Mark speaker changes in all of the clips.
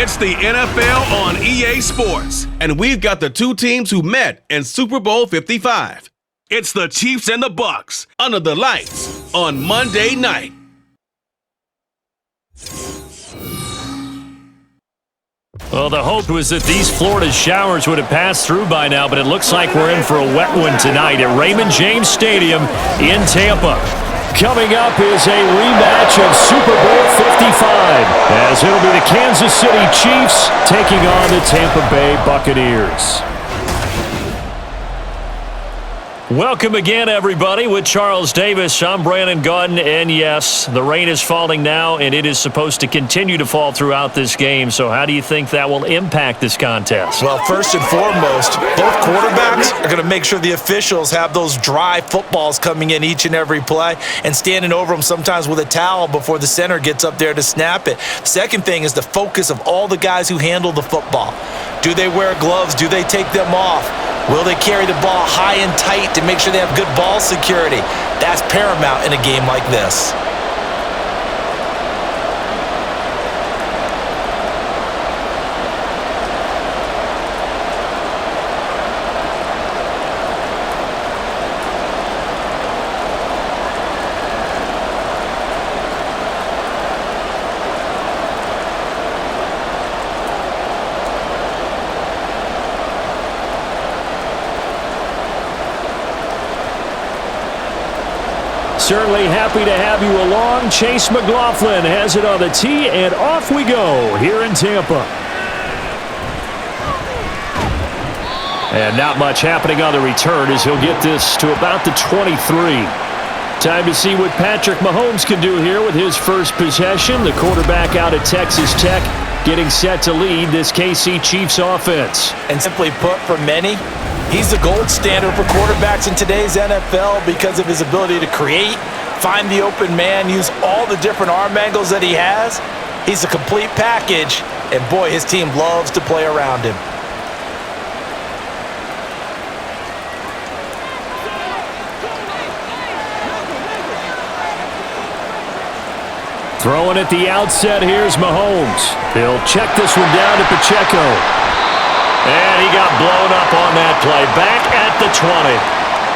Speaker 1: It's the NFL on EA Sports, and we've got the two teams who met in Super Bowl 55. It's the Chiefs and the Bucks under the lights on Monday night.
Speaker 2: Well, the hope was that these Florida showers would have passed through by now, but it looks like we're in for a wet one tonight at Raymond James Stadium in Tampa. Coming up is a rematch of Super Bowl 55, as it'll be the Kansas City Chiefs taking on the Tampa Bay Buccaneers. Welcome again, everybody. With Charles Davis, I'm Brandon Gunn, and yes, the rain is falling now, and it is supposed to continue to fall throughout this game. So how do you think that will impact this contest?
Speaker 3: Well, first and foremost, both quarterbacks are going to make sure the officials have those dry footballs coming in each and every play and standing over them sometimes with a towel before the center gets up there to snap it. Second thing is the focus of all the guys who handle the football. Do they wear gloves? Do they take them off? Will they carry the ball high and tight to make sure they have good ball security? That's paramount in a game like this.
Speaker 2: Certainly happy to have you along. Chase McLaughlin has it on the tee, and off we go here in Tampa. And not much happening on the return as he'll get this to about the 23. Time to see what Patrick Mahomes can do here with his first possession. The quarterback out of Texas Tech getting set to lead this KC Chiefs offense.
Speaker 3: And simply put, for many, he's the gold standard for quarterbacks in today's NFL because of his ability to create, find the open man, use all the different arm angles that he has. He's a complete package, and boy, his team loves to play around him.
Speaker 2: Throwing at the outset, here's Mahomes. He'll check this one down to Pacheco. And he got blown up on that play. Back at the 20.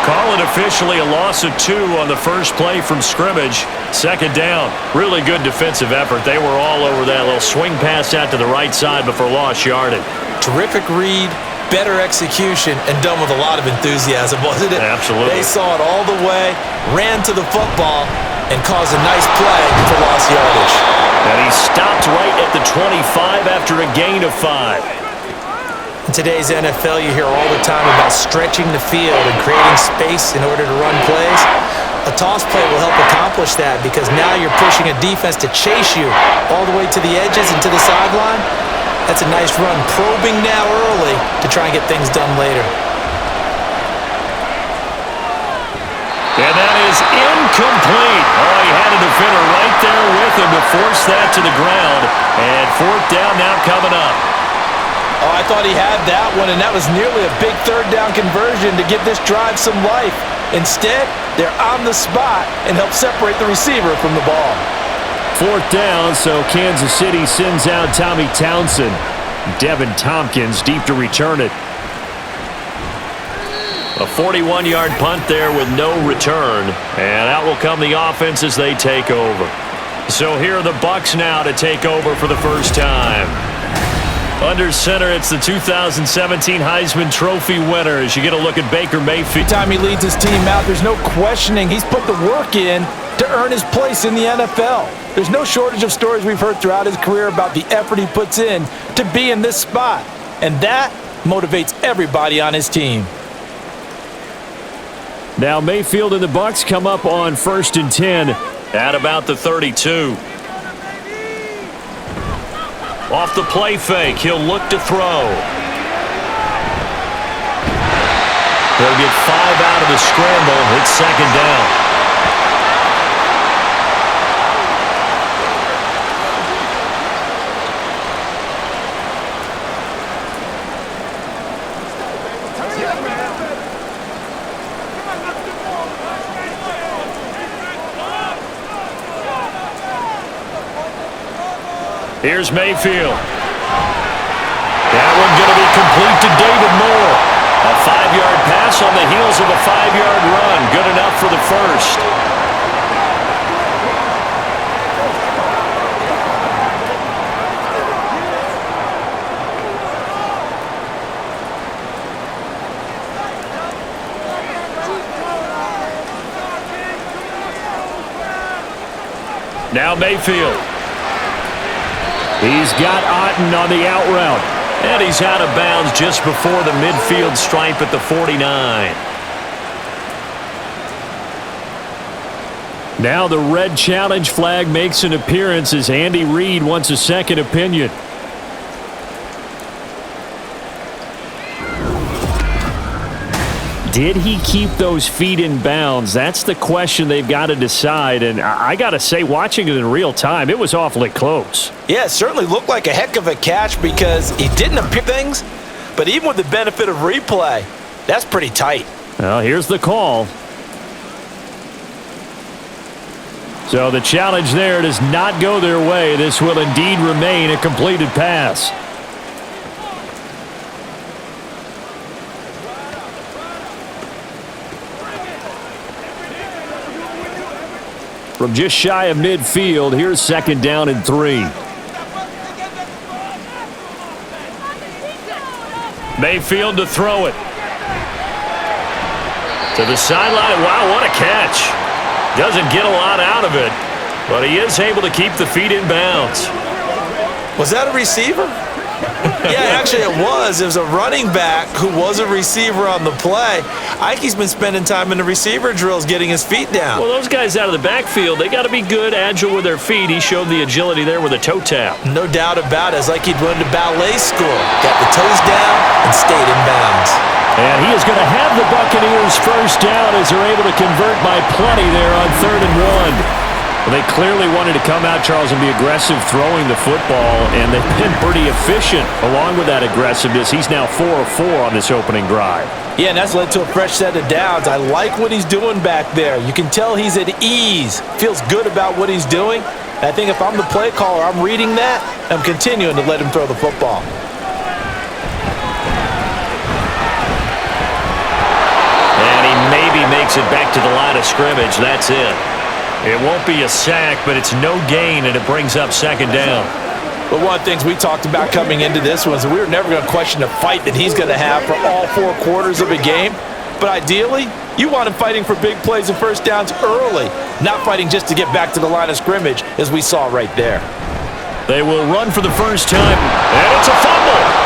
Speaker 2: Call it officially a loss of 2 on the first play from scrimmage. Second down. Really good defensive effort. They were all over that little swing pass out to the right side before lost yardage.
Speaker 3: Terrific read, better execution, and done with a lot of enthusiasm, wasn't it?
Speaker 2: Absolutely.
Speaker 3: They saw it all the way, ran to the football, and caused a nice play for lost yardage.
Speaker 2: And he stopped right at the 25 after a gain of 5.
Speaker 3: In today's NFL, you hear all the time about stretching the field and creating space in order to run plays. A toss play will help accomplish that because now you're pushing a defense to chase you all the way to the edges and to the sideline. That's a nice run, probing now early to try and get things done later.
Speaker 2: And that is incomplete. Oh, he had a defender right there with him to force that to the ground. And fourth down now coming up.
Speaker 3: Oh, I thought he had that one, and that was nearly a big third down conversion to give this drive some life. Instead, they're on the spot and help separate the receiver from the ball.
Speaker 2: Fourth down, so Kansas City sends out Tommy Townsend. Devin Tompkins deep to return it. A 41-yard punt there with no return. And out will come the offense as they take over. So here are the Bucs now to take over for the first time. Under center, it's the 2017 Heisman Trophy winner as you get a look at Baker Mayfield.
Speaker 3: Every time he leads his team out, there's no questioning. He's put the work in to earn his place in the NFL. There's no shortage of stories we've heard throughout his career about the effort he puts in to be in this spot. And that motivates everybody on his team.
Speaker 2: Now Mayfield and the Bucs come up on 1st and 10 at about the 32. Off the play fake, he'll look to throw. He'll get 5 out of the scramble. It's second down. Here's Mayfield. That one going to be complete to David Moore. A 5-yard pass on the heels of a 5-yard run. Good enough for the first. Now Mayfield. He's got Otten on the out route. And he's out of bounds just before the midfield stripe at the 49. Now the red challenge flag makes an appearance as Andy Reid wants a second opinion. Did he keep those feet in bounds? That's the question they've got to decide. And I got to say, watching it in real time, it was awfully close.
Speaker 3: Yeah, it certainly looked like a heck of a catch because he didn't appear things. But even with the benefit of replay, that's pretty tight.
Speaker 2: Well, here's the call. So the challenge there does not go their way. This will indeed remain a completed pass. From just shy of midfield, here's 2nd down and 3. Mayfield to throw it. To the sideline. Wow, what a catch. Doesn't get a lot out of it, but he is able to keep the feet in bounds.
Speaker 3: Was that a receiver? Yeah, actually it was. It was a running back who was a receiver on the play. Ike's been spending time in the receiver drills getting his feet down.
Speaker 2: Well, those guys out of the backfield, they got to be good, agile with their feet. He showed the agility there with a toe tap.
Speaker 3: No doubt about it. It's like he'd went to ballet school. Got the toes down and stayed in bounds.
Speaker 2: And he is going to have the Buccaneers first down as they're able to convert by plenty there on 3rd and 1. Well, they clearly wanted to come out, Charles, and be aggressive throwing the football, and they've been pretty efficient along with that aggressiveness. He's now 4 of 4 on this opening drive.
Speaker 3: Yeah, and that's led to a fresh set of downs. I like what he's doing back there. You can tell he's at ease, feels good about what he's doing. And I think if I'm the play caller, I'm reading that, I'm continuing to let him throw the football.
Speaker 2: And he maybe makes it back to the line of scrimmage. That's it. It won't be a sack, but it's no gain, and it brings up 2nd down.
Speaker 3: But one of the things we talked about coming into this was we were never going to question the fight that he's going to have for all 4 quarters of a game. But ideally, you want him fighting for big plays and first downs early, not fighting just to get back to the line of scrimmage, as we saw right there.
Speaker 2: They will run for the first time, and it's a fumble.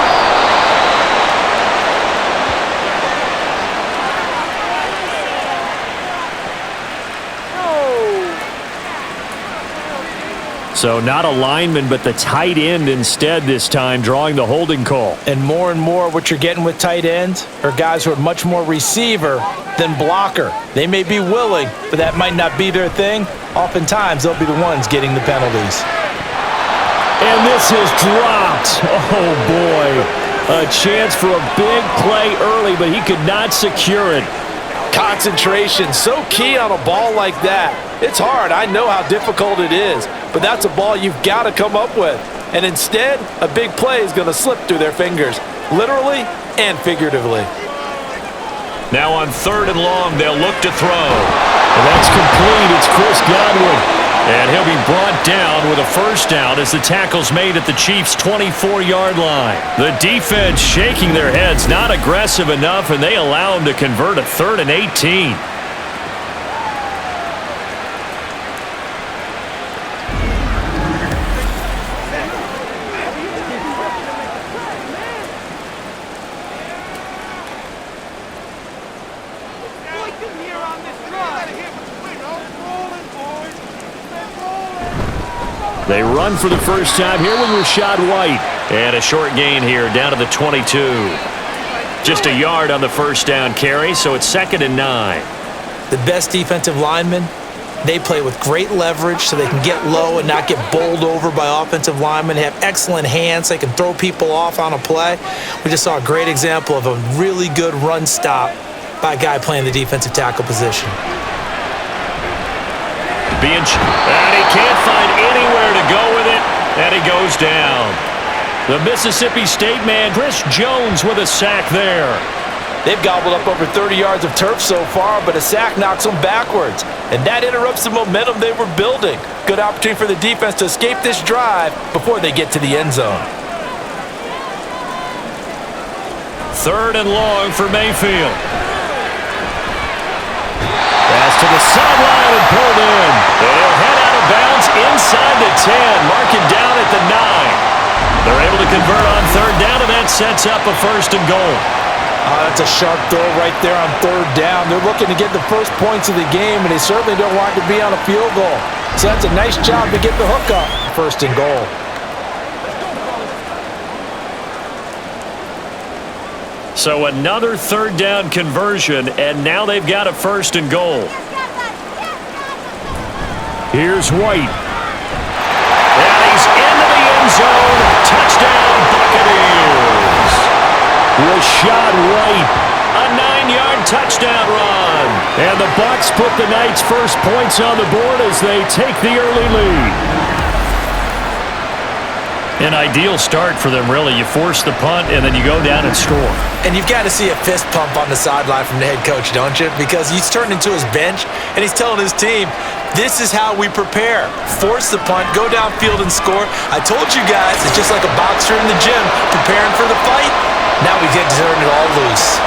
Speaker 2: So not a lineman, but the tight end instead this time, drawing the holding call.
Speaker 3: And more what you're getting with tight ends are guys who are much more receiver than blocker. They may be willing, but that might not be their thing. Oftentimes, they'll be the ones getting the penalties.
Speaker 2: And this is dropped. Oh, boy. A chance for a big play early, but he could not secure it.
Speaker 3: Concentration, so key on a ball like that. It's hard. I know how difficult it is, but that's a ball you've got to come up with. And instead, a big play is going to slip through their fingers, literally and figuratively.
Speaker 2: Now on 3rd and long, they'll look to throw. And that's complete. It's Chris Godwin. And he'll be brought down with a first down as the tackle's made at the Chiefs' 24-yard line. The defense shaking their heads, not aggressive enough, and they allow him to convert a 3rd and 18. They run for the first time here with Rashad White. And a short gain here down to the 22. Just a yard on the first down carry, so it's 2nd and 9.
Speaker 3: The best defensive linemen, they play with great leverage so they can get low and not get bowled over by offensive linemen. They have excellent hands. They can throw people off on a play. We just saw a great example of a really good run stop by a guy playing the defensive tackle position.
Speaker 2: And he can't find anywhere to go with it, and he goes down. The Mississippi State man, Chris Jones, with a sack there.
Speaker 3: They've gobbled up over 30 yards of turf so far, but a sack knocks them backwards. And that interrupts the momentum they were building. Good opportunity for the defense to escape this drive before they get to the end zone.
Speaker 2: 3rd and long for Mayfield. Pass to the sideline and pulled in. And he'll head out of bounds inside the 10. Mark him down at the 9. They're able to convert on 3rd down, and that sets up a 1st and goal.
Speaker 3: That's a sharp throw right there on 3rd down. They're looking to get the first points of the game, and they certainly don't want to be on a field goal. So that's a nice job to get the hook up. 1st and goal.
Speaker 2: So another 3rd down conversion, and now they've got a 1st and goal. Here's White. And he's into the end zone. Touchdown, Buccaneers. Rashad White, a 9-yard touchdown run. And the Bucs put the Knights' first points on the board as they take the early lead. An ideal start for them, really. You force the punt, and then you go down and score.
Speaker 3: And you've got to see a fist pump on the sideline from the head coach, don't you? Because he's turned into his bench, and he's telling his team, this is how we prepare. Force the punt, go downfield and score. I told you guys, it's just like a boxer in the gym preparing for the fight. Now we get to turn it all loose.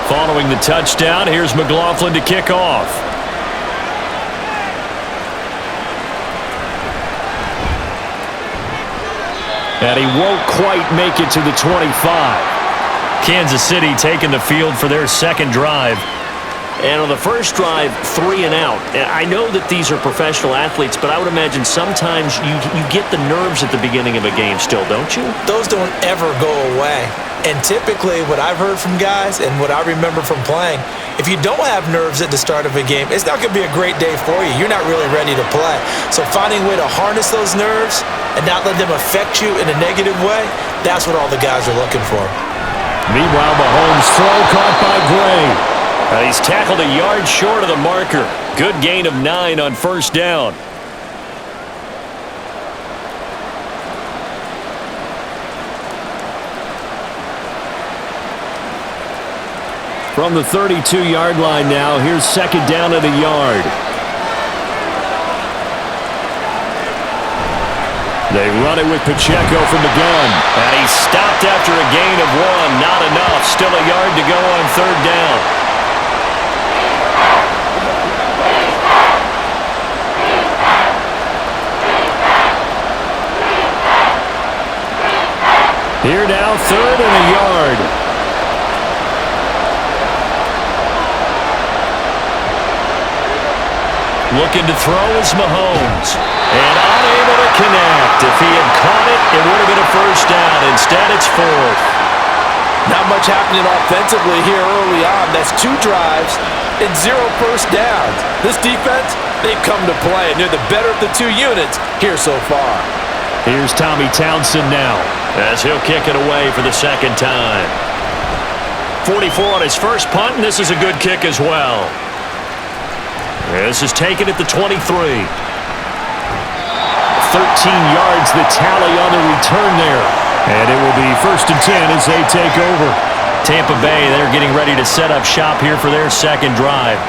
Speaker 2: Following the touchdown, here's McLaughlin to kick off. And he won't quite make it to the 25. Kansas City taking the field for their second drive. And on the first drive, 3 and out. And I know that these are professional athletes, but I would imagine sometimes you get the nerves at the beginning of a game still, don't you?
Speaker 3: Those don't ever go away. And typically what I've heard from guys and what I remember from playing, if you don't have nerves at the start of a game, it's not going to be a great day for you. You're not really ready to play. So finding a way to harness those nerves and not let them affect you in a negative way, that's what all the guys are looking for.
Speaker 2: Meanwhile, Mahomes' throw caught by Gray. He's tackled a yard short of the marker. Good gain of 9 on first down. From the 32-yard line now, here's second down at a yard. They run it with Pacheco from the gun. And he's stopped after a gain of 1. Not enough. Still a yard to go on third down. Here now, 3rd and a yard. Looking to throw is Mahomes. And unable to connect. If he had caught it, it would have been a first down. Instead, it's 4th.
Speaker 3: Not much happening offensively here early on. That's 2 drives and 0 first downs. This defense, they've come to play, and they're the better of the 2 units here so far.
Speaker 2: Here's Tommy Townsend now, as he'll kick it away for the second time. 44 on his first punt, and this is a good kick as well. This is taken at the 23. 13 yards, the tally on the return there. And it will be 1st and 10 as they take over. Tampa Bay, they're getting ready to set up shop here for their second drive.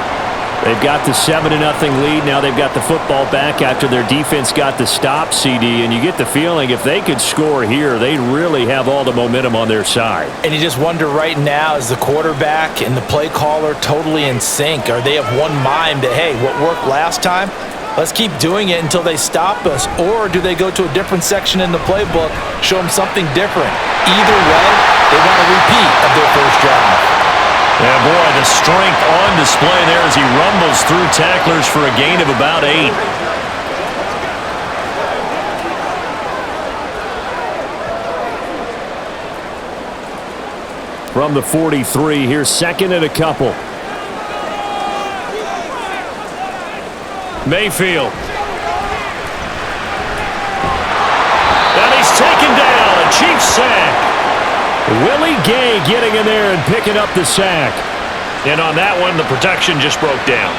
Speaker 2: They've got the 7-0 lead. Now they've got the football back after their defense got the stop, CD. And you get the feeling if they could score here, they really have all the momentum on their side.
Speaker 3: And you just wonder right now, is the quarterback and the play caller totally in sync? Are they of one mind that, hey, what worked last time, let's keep doing it until they stop us? Or do they go to a different section in the playbook, show them something different? Either way, they want a repeat of their first drive.
Speaker 2: Yeah, boy, the strength on display there as he rumbles through tacklers for a gain of about 8. From the 43, here's second and a couple. Mayfield. first sack. Willie Gay getting in there and picking up the sack. And on that one, the protection just broke down.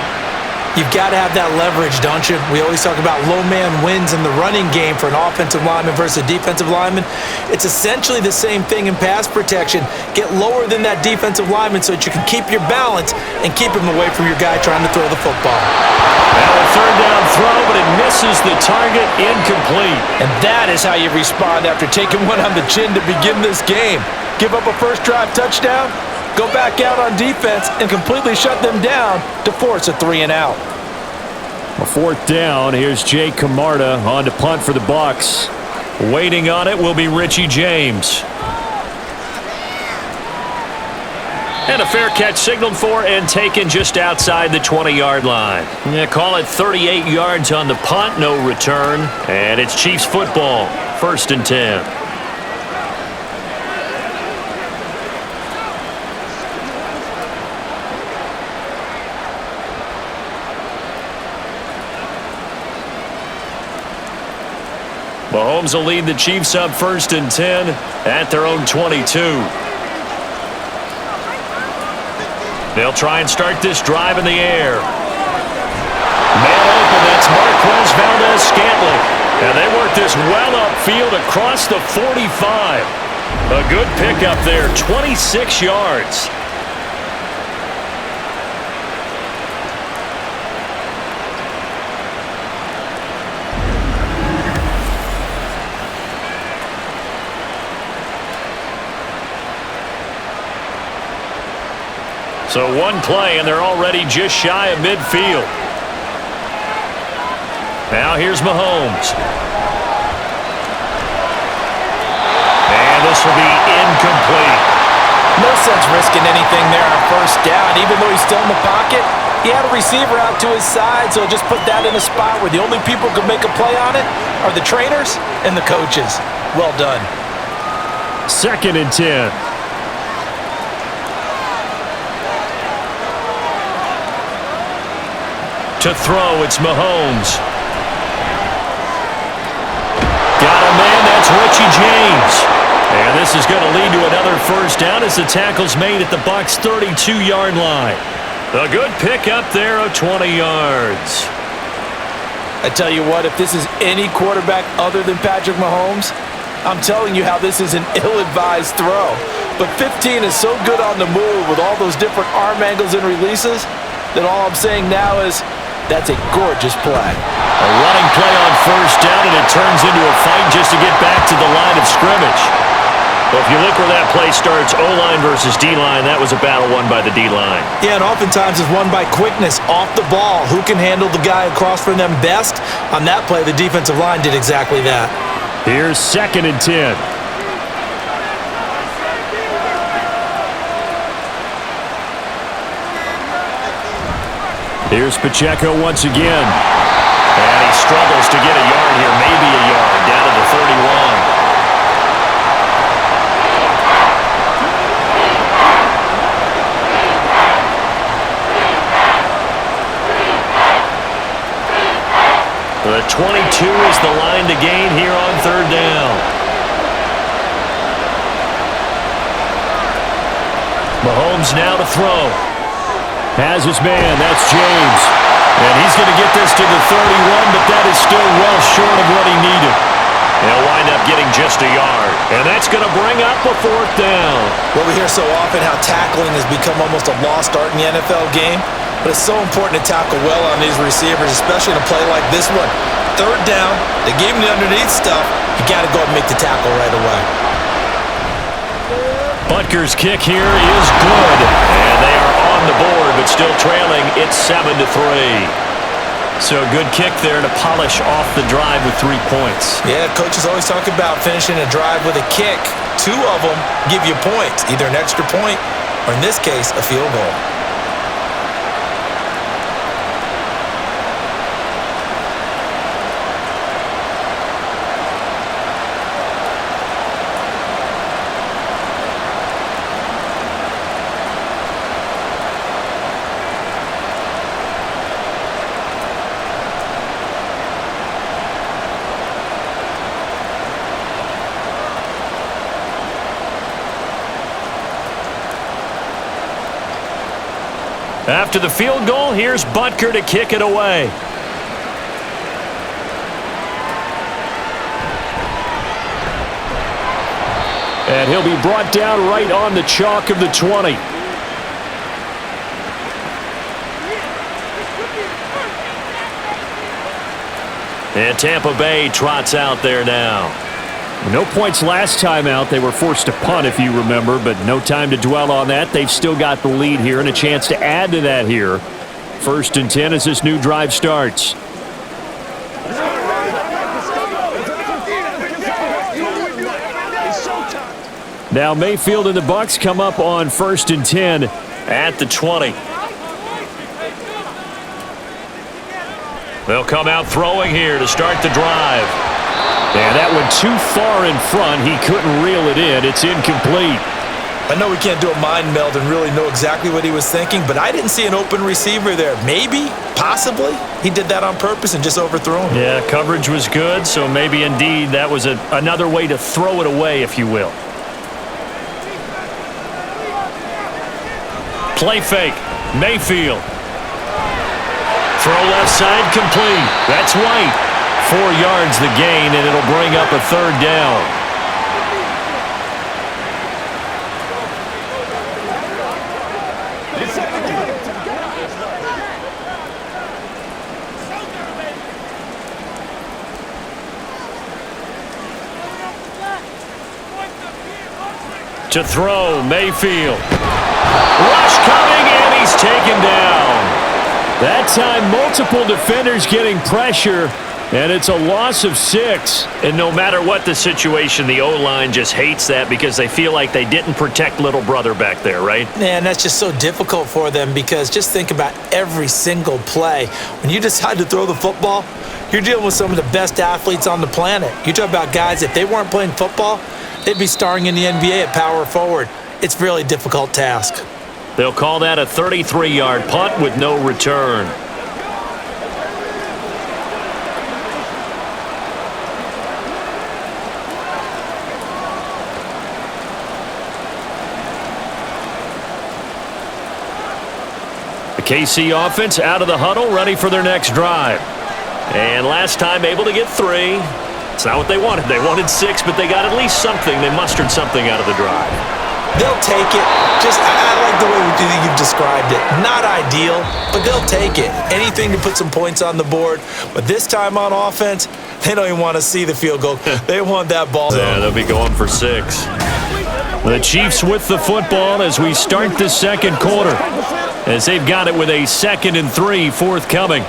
Speaker 3: You've got to have that leverage, don't you? We always talk about low man wins in the running game for an offensive lineman versus a defensive lineman. It's essentially the same thing in pass protection. Get lower than that defensive lineman so that you can keep your balance and keep him away from your guy trying to throw the football.
Speaker 2: Now a third down throw, but it misses the target, incomplete.
Speaker 3: And that is how you respond after taking one on the chin to begin this game. Give up a first drive touchdown, go back out on defense and completely shut them down to force a 3-and-out.
Speaker 2: A fourth down. Here's Jay Camarda on to punt for the Bucs. Waiting on it will be Richie James. And a fair catch signaled for and taken just outside the 20-yard line. Yeah, call it 38 yards on the punt, no return. And it's Chiefs football, 1st and 10. Mahomes will lead the Chiefs up 1st and 10 at their own 22. They'll try and start this drive in the air. Man open, that's Marquez Valdez-Scantling. And they work this well upfield across the 45. A good pickup there, 26 yards. So one play, and they're already just shy of midfield. Now here's Mahomes. And this will be incomplete.
Speaker 3: No sense risking anything there on first down. Even though he's still in the pocket, he had a receiver out to his side, so just put that in a spot where the only people who can make a play on it are the trainers and the coaches. Well done.
Speaker 2: 2nd and 10. To throw, it's Mahomes. Got a man, that's Richie James. And this is going to lead to another first down as the tackle's made at the Bucs' 32-yard line. A good pick up there of 20 yards.
Speaker 3: I tell you what, if this is any quarterback other than Patrick Mahomes, I'm telling you how this is an ill-advised throw. But 15 is so good on the move with all those different arm angles and releases that all I'm saying now is that's a gorgeous play.
Speaker 2: A running play on first down, and it turns into a fight just to get back to the line of scrimmage. Well, if you look where that play starts, O-line versus D-line, that was a battle won by the D-line.
Speaker 3: Yeah, and oftentimes it's won by quickness off the ball. Who can handle the guy across from them best? On that play, the defensive line did exactly that.
Speaker 2: Here's 2nd and 10. Here's Pacheco once again. And he struggles to get a yard here, maybe a yard, down to the 31. The 22 is the line to gain here on 3rd down. Mahomes now to throw. Has his man, that's James. And he's going to get this to the 31, but that is still well short of what he needed. They'll wind up getting just a yard. And that's going to bring up a 4th down.
Speaker 3: Well, we hear so often how tackling has become almost a lost art in the NFL game. But it's so important to tackle well on these receivers, especially in a play like this one. 3rd down, they gave him the underneath stuff. You got to go and make the tackle right away.
Speaker 2: Butker's kick here is good. And they are on the board, but still trailing. It's 7-3. So a good kick there to polish off the drive with 3 points.
Speaker 3: Yeah, coaches always talk about finishing a drive with a kick. 2 of them give you points, either an extra point or, in this case, a field goal.
Speaker 2: After the field goal, here's Butker to kick it away. And he'll be brought down right on the chalk of the 20. And Tampa Bay trots out there now. No points last time out. They were forced to punt, if you remember, but no time to dwell on that. They've still got the lead here and a chance to add to that here. 1st and 10 as this new drive starts. Now Mayfield and the Bucs come up on 1st and 10 at the 20. They'll come out throwing here to start the drive. And that went too far in front. He couldn't reel it in. It's incomplete.
Speaker 3: I know we can't do a mind meld and really know exactly what he was thinking, but I didn't see an open receiver there. Maybe, possibly, he did that on purpose and just overthrew him.
Speaker 2: Yeah, coverage was good, so maybe indeed that was another way to throw it away, if you will. Play fake. Mayfield. Throw left side complete. That's White. 4 yards the gain, and it'll bring up a 3rd down. To throw, Mayfield. Rush coming, and he's taken down. That time, multiple defenders getting pressure, and it's a loss of 6. And no matter what the situation, the O-line just hates that because they feel like they didn't protect little brother back there, right?
Speaker 3: Man, that's just so difficult for them because just think about every single play. When you decide to throw the football, you're dealing with some of the best athletes on the planet. You talk about guys, if they weren't playing football, they'd be starring in the NBA at power forward. It's a really difficult task.
Speaker 2: They'll call that a 33-yard punt with no return. The KC offense out of the huddle, ready for their next drive. And last time able to get 3. It's not what they wanted. They wanted 6, but they got at least something. They mustered something out of the drive.
Speaker 3: They'll take it. I like the way you've described it. Not ideal, but they'll take it. Anything to put some points on the board. But this time on offense, they don't even want to see the field goal. They want that ball.
Speaker 2: Yeah, they'll be going for 6. The Chiefs with the football as we start the 2nd quarter, as they've got it with a 2nd and 3 forthcoming.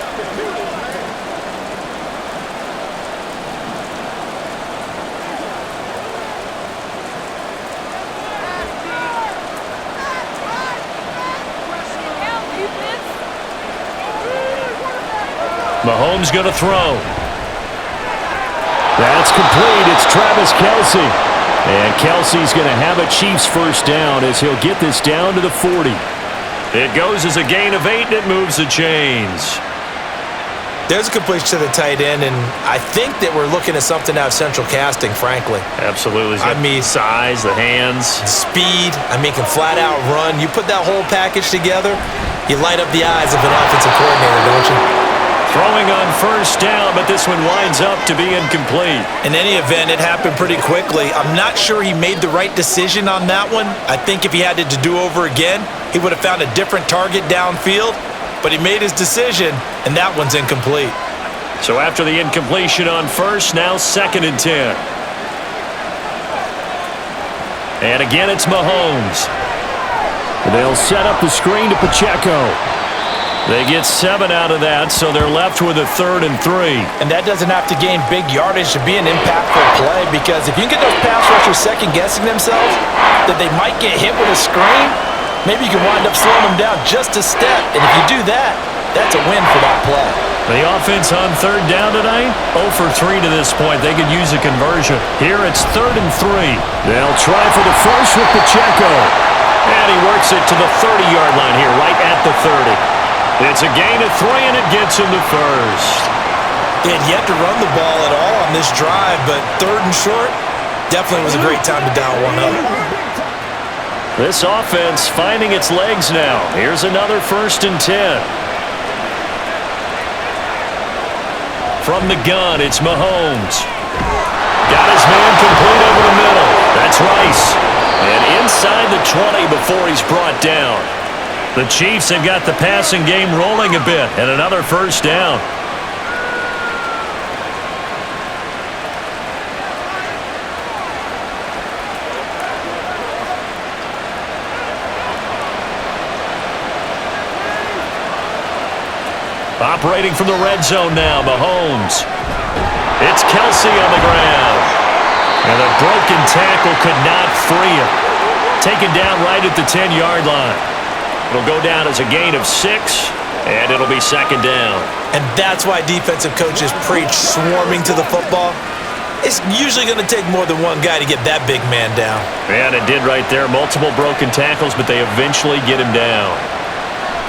Speaker 2: Mahomes going to throw. That's complete. It's Travis Kelce. And Kelce's going to have a Chiefs 1st down as he'll get this down to the 40. It goes as a gain of 8, and it moves the chains.
Speaker 3: There's a completion to the tight end, and I think that we're looking at something out of central casting, frankly.
Speaker 2: Absolutely.
Speaker 3: I mean,
Speaker 2: size, the hands.
Speaker 3: Speed. I mean, can flat out run. You put that whole package together, you light up the eyes of an offensive coordinator, don't you?
Speaker 2: Throwing on 1st down, but this one winds up to be incomplete.
Speaker 3: In any event, it happened pretty quickly. I'm not sure he made the right decision on that one. I think if he had to do over again, he would have found a different target downfield, but he made his decision, and that one's incomplete.
Speaker 2: So after the incompletion on 1st, now 2nd and 10. And again, it's Mahomes. They'll set up the screen to Pacheco. They get 7 out of that, so they're left with a 3rd and 3.
Speaker 3: And that doesn't have to gain big yardage to be an impactful play, because if you can get those pass rushers second-guessing themselves that they might get hit with a screen, maybe you can wind up slowing them down just a step. And if you do that, that's a win for that play.
Speaker 2: The offense on 3rd down tonight, 0 for 3 to this point. They could use a conversion. Here it's 3rd and 3. They'll try for the 1st with Pacheco. And he works it to the 30-yard line here, right at the 30. It's a gain of 3, and it gets him the 1st.
Speaker 3: They had yet to run the ball at all on this drive, but 3rd and short definitely was a great time to dial one up.
Speaker 2: This offense finding its legs now. Here's another 1st and 10. From the gun, it's Mahomes. Got his man complete over the middle. That's Rice. And inside the 20 before he's brought down. The Chiefs have got the passing game rolling a bit, and another 1st down. Operating from the red zone now, Mahomes. It's Kelsey on the ground. And a broken tackle could not free him. Taken down right at the 10-yard line. It'll go down as a gain of 6, and it'll be 2nd down.
Speaker 3: And that's why defensive coaches preach swarming to the football. It's usually going to take more than one guy to get that big man down.
Speaker 2: And it did right there. Multiple broken tackles, but they eventually get him down.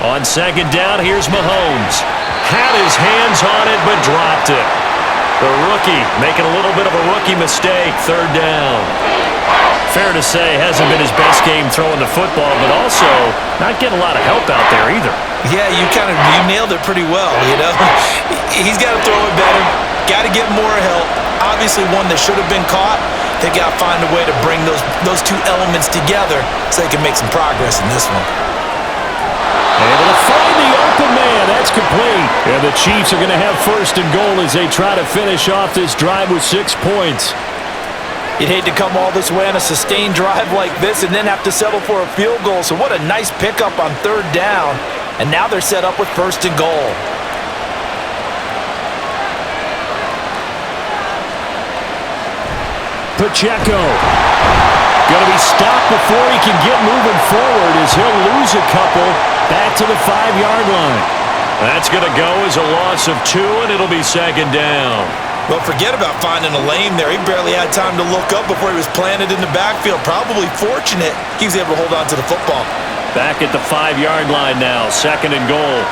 Speaker 2: On 2nd down, here's Mahomes. Had his hands on it, but dropped it. The rookie making a little bit of a rookie mistake. 3rd down. Fair to say, hasn't been his best game throwing the football, but also not getting a lot of help out there either.
Speaker 3: Yeah, you nailed it pretty well, you know. He's got to throw it better. Got to get more help. Obviously one that should have been caught. They got to find a way to bring those two elements together so they can make some progress in this one.
Speaker 2: Able to find the open man. That's complete. And the Chiefs are going to have 1st and goal as they try to finish off this drive with 6 points.
Speaker 3: You'd hate to come all this way on a sustained drive like this and then have to settle for a field goal. So what a nice pickup on 3rd down. And now they're set up with 1st and goal.
Speaker 2: Pacheco. Going to be stopped before he can get moving forward as he'll lose a couple back to the 5-yard line. That's going to go as a loss of 2, and it'll be 2nd down.
Speaker 3: Well, forget about finding a lane there. He barely had time to look up before he was planted in the backfield. Probably fortunate he was able to hold on to the football.
Speaker 2: Back at the 5-yard line now, 2nd and goal.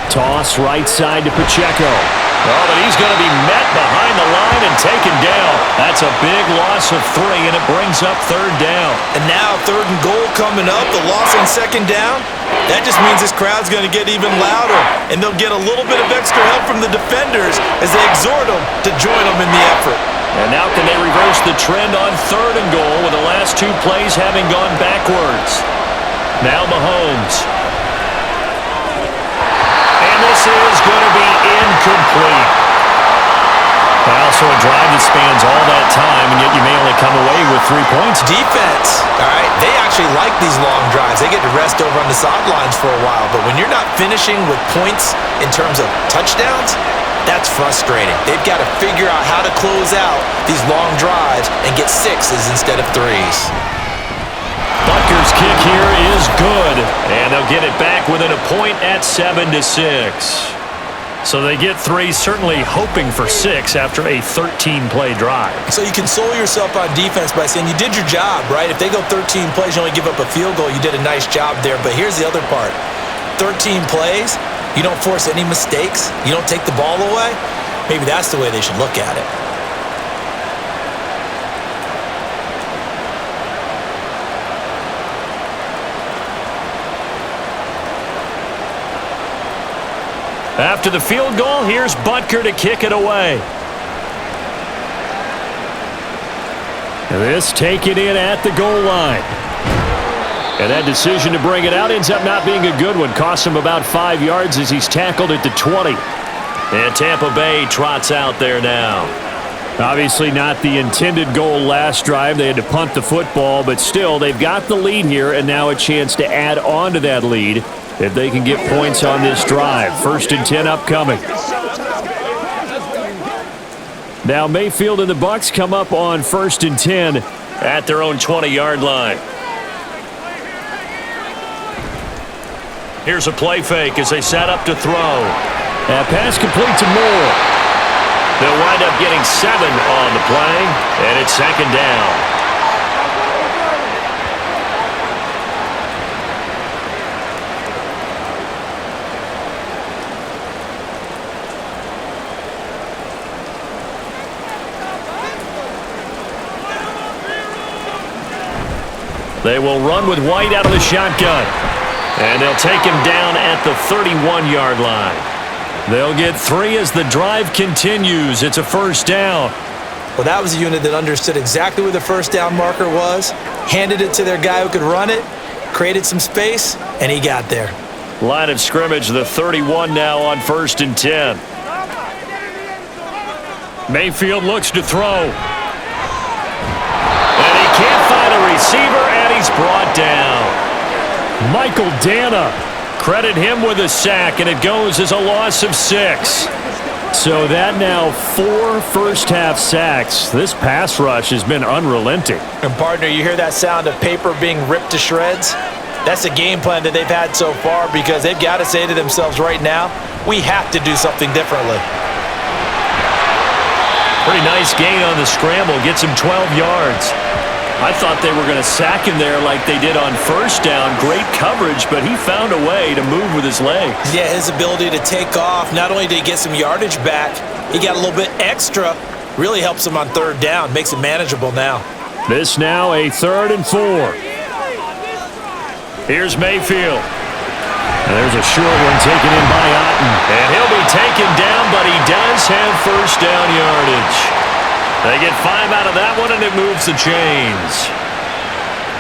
Speaker 2: Toss right side to Pacheco. Oh, but he's going to be met behind the line and taken down. That's a big loss of 3, and it brings up 3rd down.
Speaker 3: And now 3rd and goal coming up, the loss on 2nd down. That just means this crowd's going to get even louder, and they'll get a little bit of extra help from the defenders as they exhort them to join them in the effort.
Speaker 2: And now can they reverse the trend on 3rd and goal with the last 2 plays having gone backwards? Now Mahomes. And this is going to be incomplete. Also a drive that spans all that time, and yet you may only come away with 3 points.
Speaker 3: Defense, all right, they actually like these long drives. They get to rest over on the sidelines for a while, but when you're not finishing with points in terms of touchdowns, that's frustrating. They've got to figure out how to close out these long drives and get 6s instead of 3s.
Speaker 2: Butker's kick here is good, and they'll get it back within a point at 7-6. So they get 3, certainly hoping for 6 after a 13-play drive.
Speaker 3: So you console yourself on defense by saying you did your job, right? If they go 13 plays, you only give up a field goal, you did a nice job there. But here's the other part. 13 plays, you don't force any mistakes, you don't take the ball away. Maybe that's the way they should look at it.
Speaker 2: After the field goal, here's Butker to kick it away. This taken in at the goal line. And that decision to bring it out ends up not being a good one. Costs him about 5 yards as he's tackled at the 20. And Tampa Bay trots out there now. Obviously not the intended goal last drive. They had to punt the football, but still they've got the lead here and now a chance to add on to that lead if they can get points on this drive. 1st and 10 upcoming. Now Mayfield and the BUCS come up on 1st and 10 at their own 20-yard line. Here's a play fake as they set up to throw. That pass complete to Moore. They'll wind up getting 7 on the play, and it's 2nd down. They will run with White out of the shotgun. And they'll take him down at the 31-yard line. They'll get 3 as the drive continues. It's a first down.
Speaker 3: Well, that was a unit that understood exactly where the first down marker was, handed it to their guy who could run it, created some space, and he got there.
Speaker 2: Line of scrimmage, the 31 now on 1st and 10. Mayfield looks to throw. And he can't find a receiver, and he's brought down. Michael Dana, credit him with a sack, and it goes as a loss of 6. So that now 4 first-half sacks. This pass rush has been unrelenting.
Speaker 3: And, partner, you hear that sound of paper being ripped to shreds? That's the game plan that they've had so far because they've got to say to themselves right now, we have to do something differently.
Speaker 2: Pretty nice gain on the scramble. Gets him 12 yards. I thought they were going to sack him there like they did on first down. Great coverage, but he found a way to move with his legs.
Speaker 3: Yeah, his ability to take off, not only did he get some yardage back, he got a little bit extra. Really helps him on 3rd down, makes it manageable now.
Speaker 2: This now a 3rd and 4. Here's Mayfield. And there's a short one taken in by Otten. And he'll be taken down, but he does have first down yardage. They get 5 out of that one, and it moves the chains.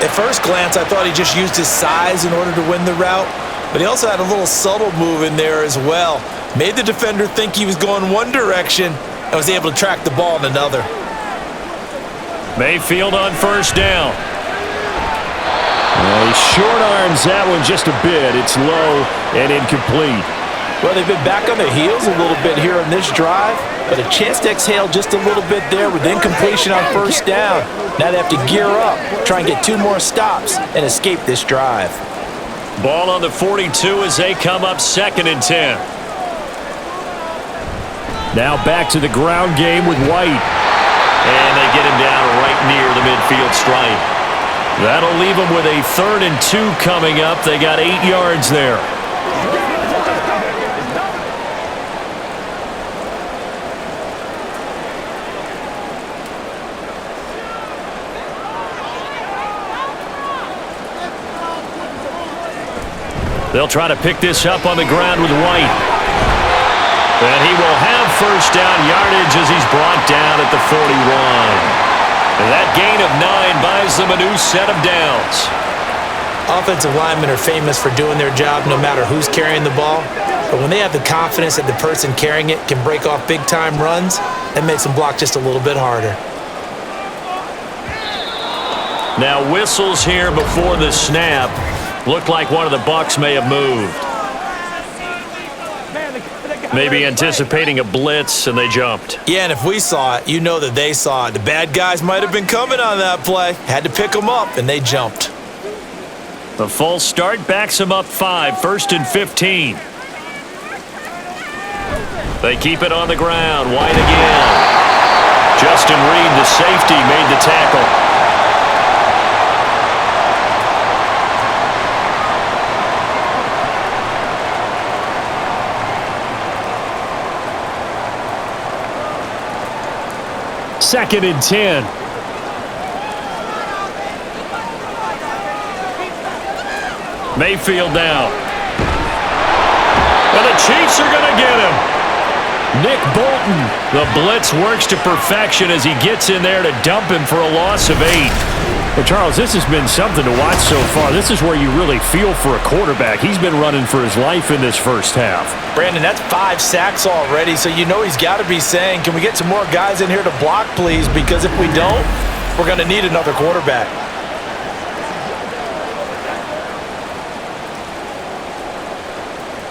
Speaker 3: At first glance, I thought he just used his size in order to win the route, but he also had a little subtle move in there as well. Made the defender think he was going one direction and was able to track the ball in another.
Speaker 2: Mayfield on first down. Well, he short arms that one just a bit. It's low and incomplete.
Speaker 3: Well, they've been back on their heels a little bit here on this drive, but a chance to exhale just a little bit there with incompletion on first down. Now they have to gear up, try and get 2 more stops, and escape this drive.
Speaker 2: Ball on the 42 as they come up 2nd and 10. Now back to the ground game with White. And they get him down right near the midfield stripe. That'll leave them with a 3rd and 2 coming up. They got 8 yards there. They'll try to pick this up on the ground with White. And he will have first down yardage as he's brought down at the 41. And that gain of 9 buys them a new set of downs.
Speaker 3: Offensive linemen are famous for doing their job no matter who's carrying the ball. But when they have the confidence that the person carrying it can break off big-time runs, that makes them block just a little bit harder.
Speaker 2: Now whistles here before the snap. Looked like one of the Bucs may have moved. Maybe anticipating a blitz, and they jumped.
Speaker 3: Yeah, and if we saw it, you know that they saw it. The bad guys might have been coming on that play. Had to pick them up, and they jumped.
Speaker 2: The false start backs them up 5, 1st and 15. They keep it on the ground. White again. Justin Reed, the safety, made the tackle. Second and 10. Mayfield now. And the Chiefs are going to get him. Nick Bolton. The blitz works to perfection as he gets in there to dump him for a loss of 8. Well, Charles, this has been something to watch so far. This is where you really feel for a quarterback. He's been running for his life in this first half.
Speaker 3: Brandon, that's 5 sacks already, so you know he's got to be saying, can we get some more guys in here to block, please? Because if we don't, we're going to need another quarterback.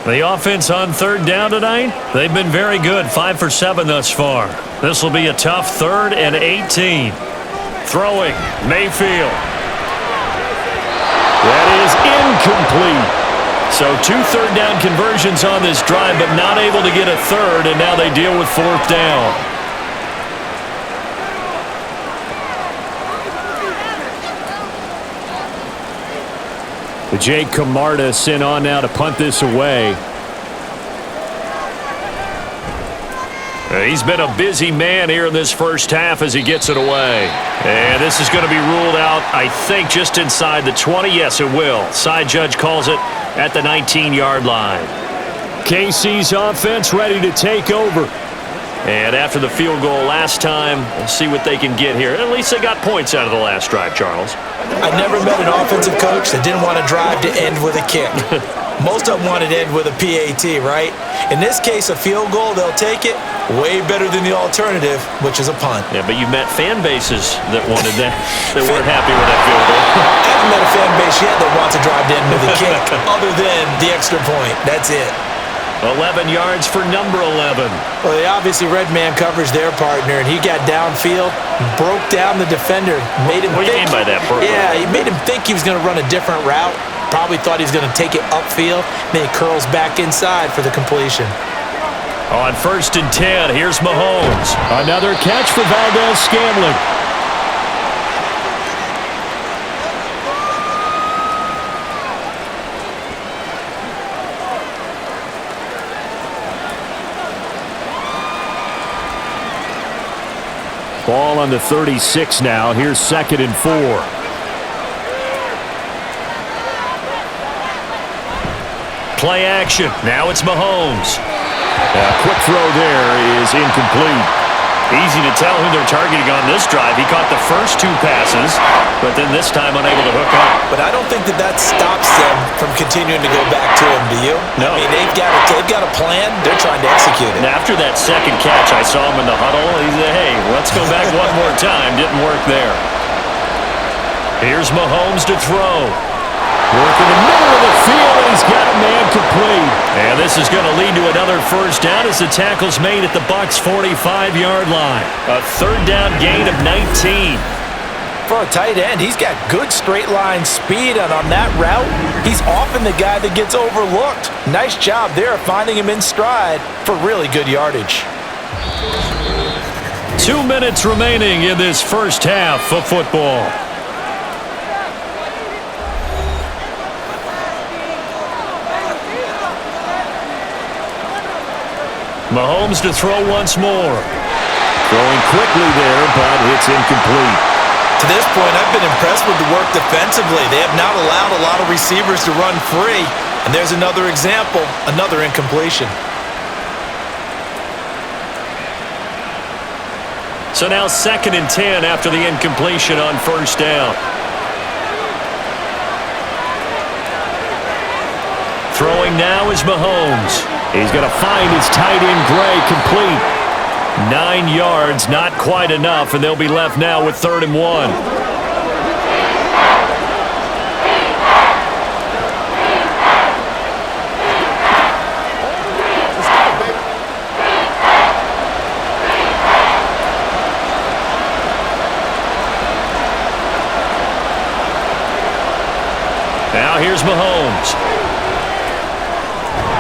Speaker 2: The offense on 3rd down tonight, they've been very good, 5 for 7 thus far. This will be a tough 3rd and 18. Throwing, Mayfield. That is incomplete. So 2 3rd down conversions on this drive, but not able to get a 3rd, and now they deal with 4th down. Jake Camarda sent on now to punt this away. He's been a busy man here in this first half as he gets it away. And this is going to be ruled out, I think, just inside the 20. Yes, it will. Side judge calls it at the 19-yard line. KC's offense ready to take over. And after the field goal last time, we'll see what they can get here. At least they got points out of the last drive, Charles.
Speaker 3: I never met an offensive coach that didn't want to drive to end with a kick. Most of them wanted to end with a PAT, right? In this case, a field goal, they'll take it. Way better than the alternative, which is a punt.
Speaker 2: Yeah, but you've met fan bases that wanted that, that weren't happy with that field goal.
Speaker 3: I haven't met a fan base yet that wants to drive to end with a kick, other than the extra point. That's it.
Speaker 2: 11 yards for number 11.
Speaker 3: Well, they obviously red man coverage their partner, and he got downfield, broke down the defender, made him
Speaker 2: What do you mean by that, bro?
Speaker 3: Yeah, he made him think he was going to run a different route. Probably thought he was going to take it upfield. Then he curls back inside for the completion.
Speaker 2: On 1st and 10, here's Mahomes. Another catch for Valdez-Scantling. Ball on the 36 now. Here's 2nd and 4. Play action. Now it's Mahomes. A quick throw there is incomplete. Easy to tell who they're targeting on this drive. He caught the first 2 passes, but then this time unable to hook up.
Speaker 3: But I don't think that stops them from continuing to go back to him, do you?
Speaker 2: No.
Speaker 3: I mean, they've got a plan. They're trying to execute it.
Speaker 2: And after that second catch, I saw him in the huddle. He said, hey, let's go back one more time. Didn't work there. Here's Mahomes to throw. Work in the middle of the field, and he's got a man complete. And this is going to lead to another first down as the tackle's made at the Bucs' 45-yard line. A 3rd down gain of 19.
Speaker 3: For a tight end, he's got good straight line speed, and on that route, he's often the guy that gets overlooked. Nice job there finding him in stride for really good yardage.
Speaker 2: 2 minutes remaining in this first half of football. Mahomes to throw once more. Throwing quickly there, but it's incomplete.
Speaker 3: To this point, I've been impressed with the work defensively. They have not allowed a lot of receivers to run free. And there's another example, another incompletion.
Speaker 2: So now 2nd and 10 after the incompletion on 1st down. Throwing now is Mahomes. He's going to find his tight end Gray complete. 9 yards, not quite enough, and they'll be left now with 3rd and 1. Now here's Mahomes.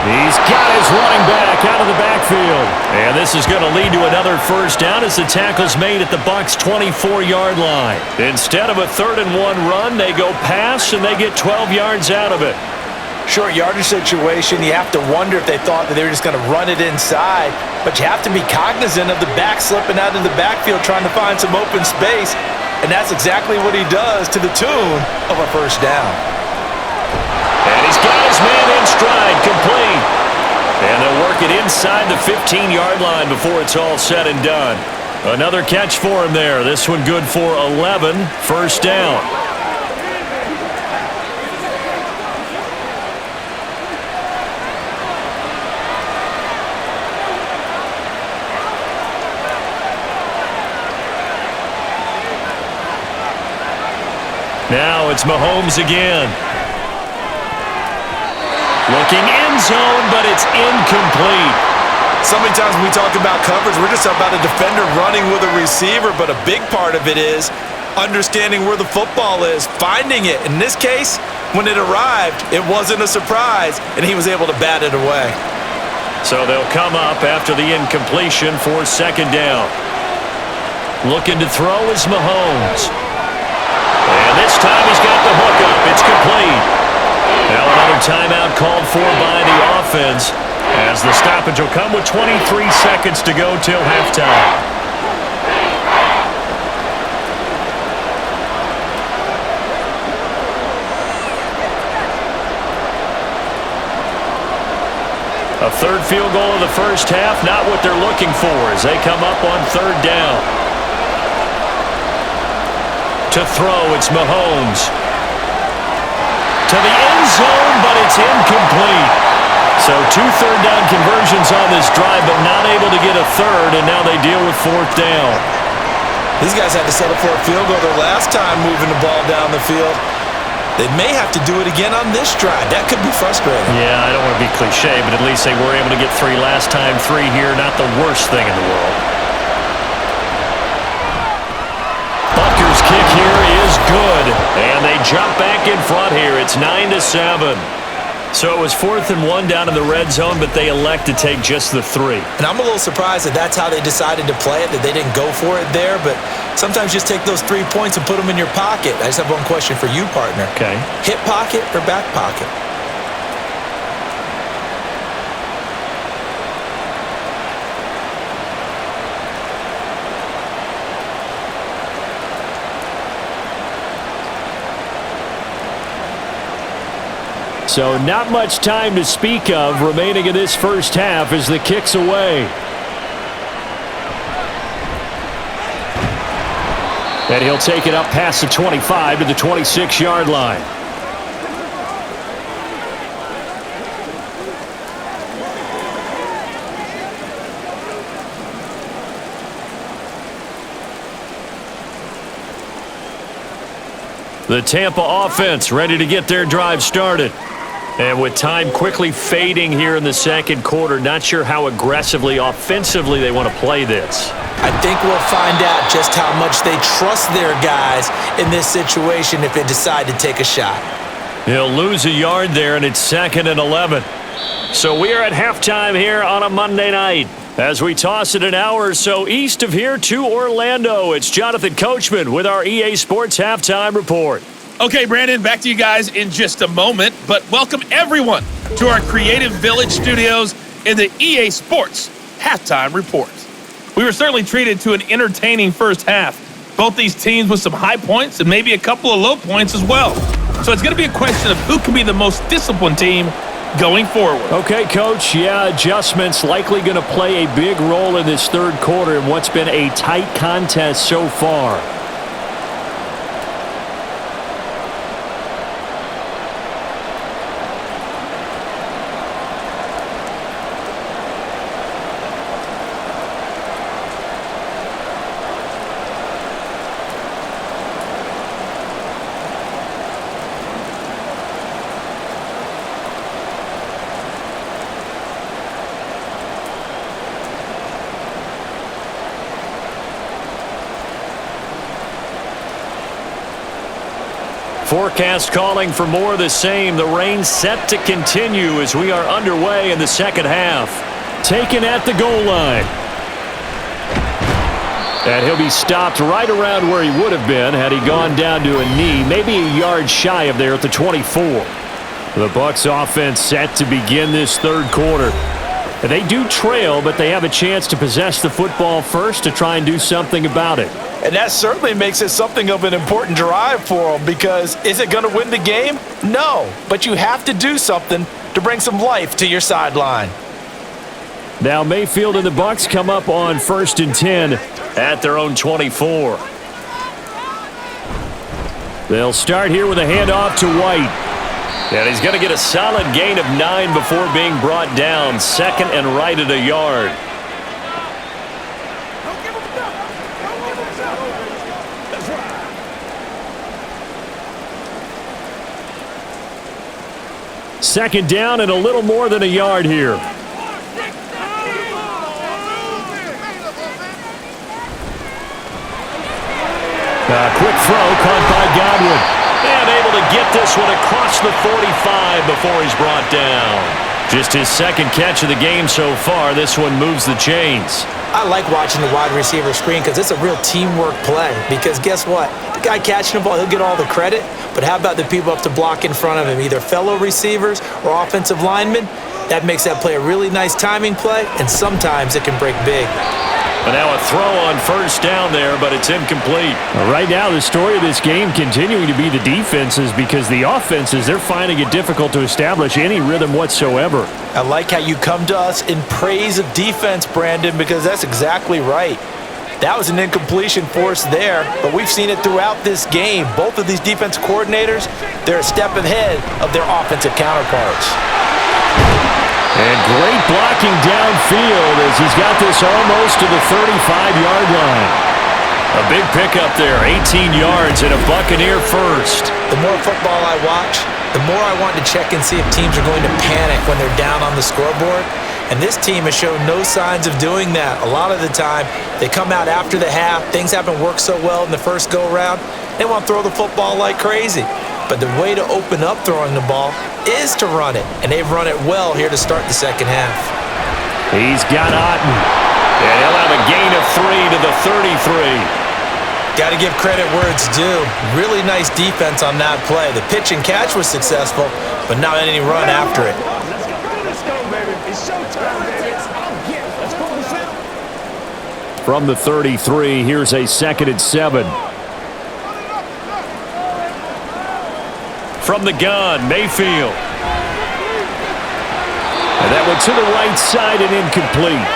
Speaker 2: He's got his running back out of the backfield. And this is going to lead to another first down as the tackle's made at the Bucs' 24-yard line. Instead of a 3rd and 1 run, they go pass and they get 12 yards out of it.
Speaker 3: Short yardage situation, you have to wonder if they thought that they were just going to run it inside. But you have to be cognizant of the back slipping out of the backfield trying to find some open space. And that's exactly what he does to the tune of a first down.
Speaker 2: And he's got his man in stride, complete. And they'll work it inside the 15-yard line before it's all said and done. Another catch for him there. This one good for 11. First down. Now it's Mahomes again. Looking end zone, but it's incomplete.
Speaker 3: So many times when we talk about coverage, we're just about a defender running with a receiver, but a big part of it is understanding where the football is, finding it. In this case, when it arrived, it wasn't a surprise, and he was able to bat it away.
Speaker 2: So they'll come up after the incompletion for 2nd down. Looking to throw is Mahomes. And this time he's got the hook up. It's complete. Now another timeout called for by the offense. As the stoppage will come with 23 seconds to go till halftime. A third field goal of the first half, not what they're looking for as they come up on third down. To throw, it's Mahomes. To the end zone, but it's incomplete. So 2 third-down conversions on this drive, but not able to get a third, and now they deal with fourth down.
Speaker 3: These guys had to settle for a field goal their last time moving the ball down the field. They may have to do it again on this drive. That could be frustrating.
Speaker 2: Yeah, I don't want to be cliche, but at least they were able to get 3 last time. 3 here, not the worst thing in the world. Butker's kick here is good, and they jump back in front here. It's 9-7. So it was 4th and 1 down in the red zone, but they elect to take just the 3.
Speaker 3: And I'm a little surprised that that's how they decided to play it, that they didn't go for it there. But sometimes just take those 3 points and put them in your pocket. I just have one question for you, partner.
Speaker 2: Okay.
Speaker 3: Hip pocket or back pocket?
Speaker 2: So not much time to speak of remaining in this first half as the kick's away. And he'll take it up past the 25 to the 26-yard line. The Tampa offense ready to get their drive started. And with time quickly fading here in the second quarter, not sure how aggressively, offensively they want to play this.
Speaker 3: I think we'll find out just how much they trust their guys in this situation if they decide to take a shot.
Speaker 2: He'll lose a yard there, and it's 2nd and 11. So we are at halftime here on a Monday night. As we toss it an hour or so east of here to Orlando, it's Jonathan Coachman with our EA Sports Halftime Report.
Speaker 4: Okay, Brandon, back to you guys in just a moment, but welcome everyone to our Creative Village studios in the EA Sports Halftime Report. We were certainly treated to an entertaining first half. Both these teams with some high points and maybe a couple of low points as well. So it's going to be a question of who can be the most disciplined team going forward.
Speaker 2: Okay, Coach, adjustments likely going to play a big role in this third quarter in what's been a tight contest so far. Forecast calling for more of the same. The rain set to continue as we are underway in the second half. Taken at the goal line. And he'll be stopped right around where he would have been had he gone down to a knee, maybe a yard shy of there at the 24. The Bucs offense set to begin this third quarter. They do trail, but they have a chance to possess the football first to try and do something about it.
Speaker 3: And that certainly makes it something of an important drive for them, because is it going to win the game? No, but you have to do something to bring some life to your sideline.
Speaker 2: Now Mayfield and the Bucs come up on 1st and 10 at their own 24. They'll start here with a handoff to White. And he's going to get a solid gain of 9 before being brought down. 2nd and right at a yard. Second down and a little more than a yard here. Quick throw caught by Godwin. And able to get this one across the 45 before he's brought down. Just his second catch of the game so far. This one moves the chains.
Speaker 3: I like watching the wide receiver screen because it's a real teamwork play. Because guess what? The guy catching the ball, he'll get all the credit. But how about the people up to block in front of him, either fellow receivers or offensive linemen? That makes that play a really nice timing play, and sometimes it can break big.
Speaker 2: But now a throw on first down there, but it's incomplete.
Speaker 5: Right now, the story of this game continuing to be the defenses, because the offenses, they're finding it difficult to establish any rhythm whatsoever.
Speaker 3: I like how you come to us in praise of defense, Brandon, because that's exactly right. That was an incompletion forced there, but we've seen it throughout this game. Both of these defense coordinators, they're a step ahead of their offensive counterparts.
Speaker 2: And great blocking downfield as he's got this almost to the 35-yard line. A big pickup there, 18 yards and a Buccaneer first.
Speaker 3: The more football I watch, the more I want to check and see if teams are going to panic when they're down on the scoreboard. And this team has shown no signs of doing that. A lot of the time, they come out after the half. Things haven't worked so well in the first go-around. They want to throw the football like crazy. But the way to open up throwing the ball is to run it. And they've run it well here to start the second half.
Speaker 2: He's got Otten. And he'll have a gain of 3 to the 33.
Speaker 3: Got to give credit where it's due. Really nice defense on that play. The pitch and catch was successful, but not any run after it.
Speaker 6: Let's go, baby. It's showtime, baby. Let's go to the field.
Speaker 5: From the 33, here's a 2nd and 7.
Speaker 2: From the gun, Mayfield. And that went to the right side and incomplete.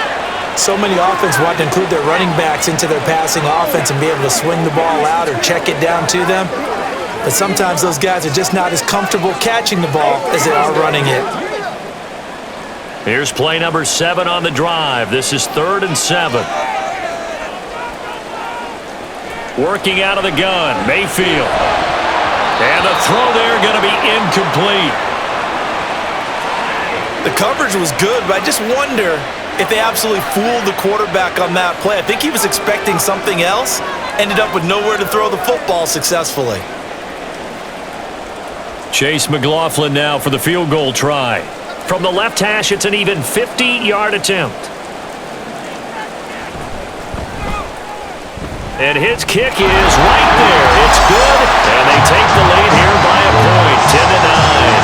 Speaker 3: So many offenses want to include their running backs into their passing offense and be able to swing the ball out or check it down to them. But sometimes those guys are just not as comfortable catching the ball as they are running it.
Speaker 2: Here's play number 7 on the drive. This is 3rd and 7. Working out of the gun, Mayfield. And the throw there going to be incomplete.
Speaker 3: The coverage was good, but I just wonder if they absolutely fooled the quarterback on that play. I think he was expecting something else, ended up with nowhere to throw the football successfully.
Speaker 2: Chase McLaughlin now for the field goal try. From the left hash, it's an even 50-yard attempt. And his kick is right there. It's good, and they take the lead here by a point, 10-9.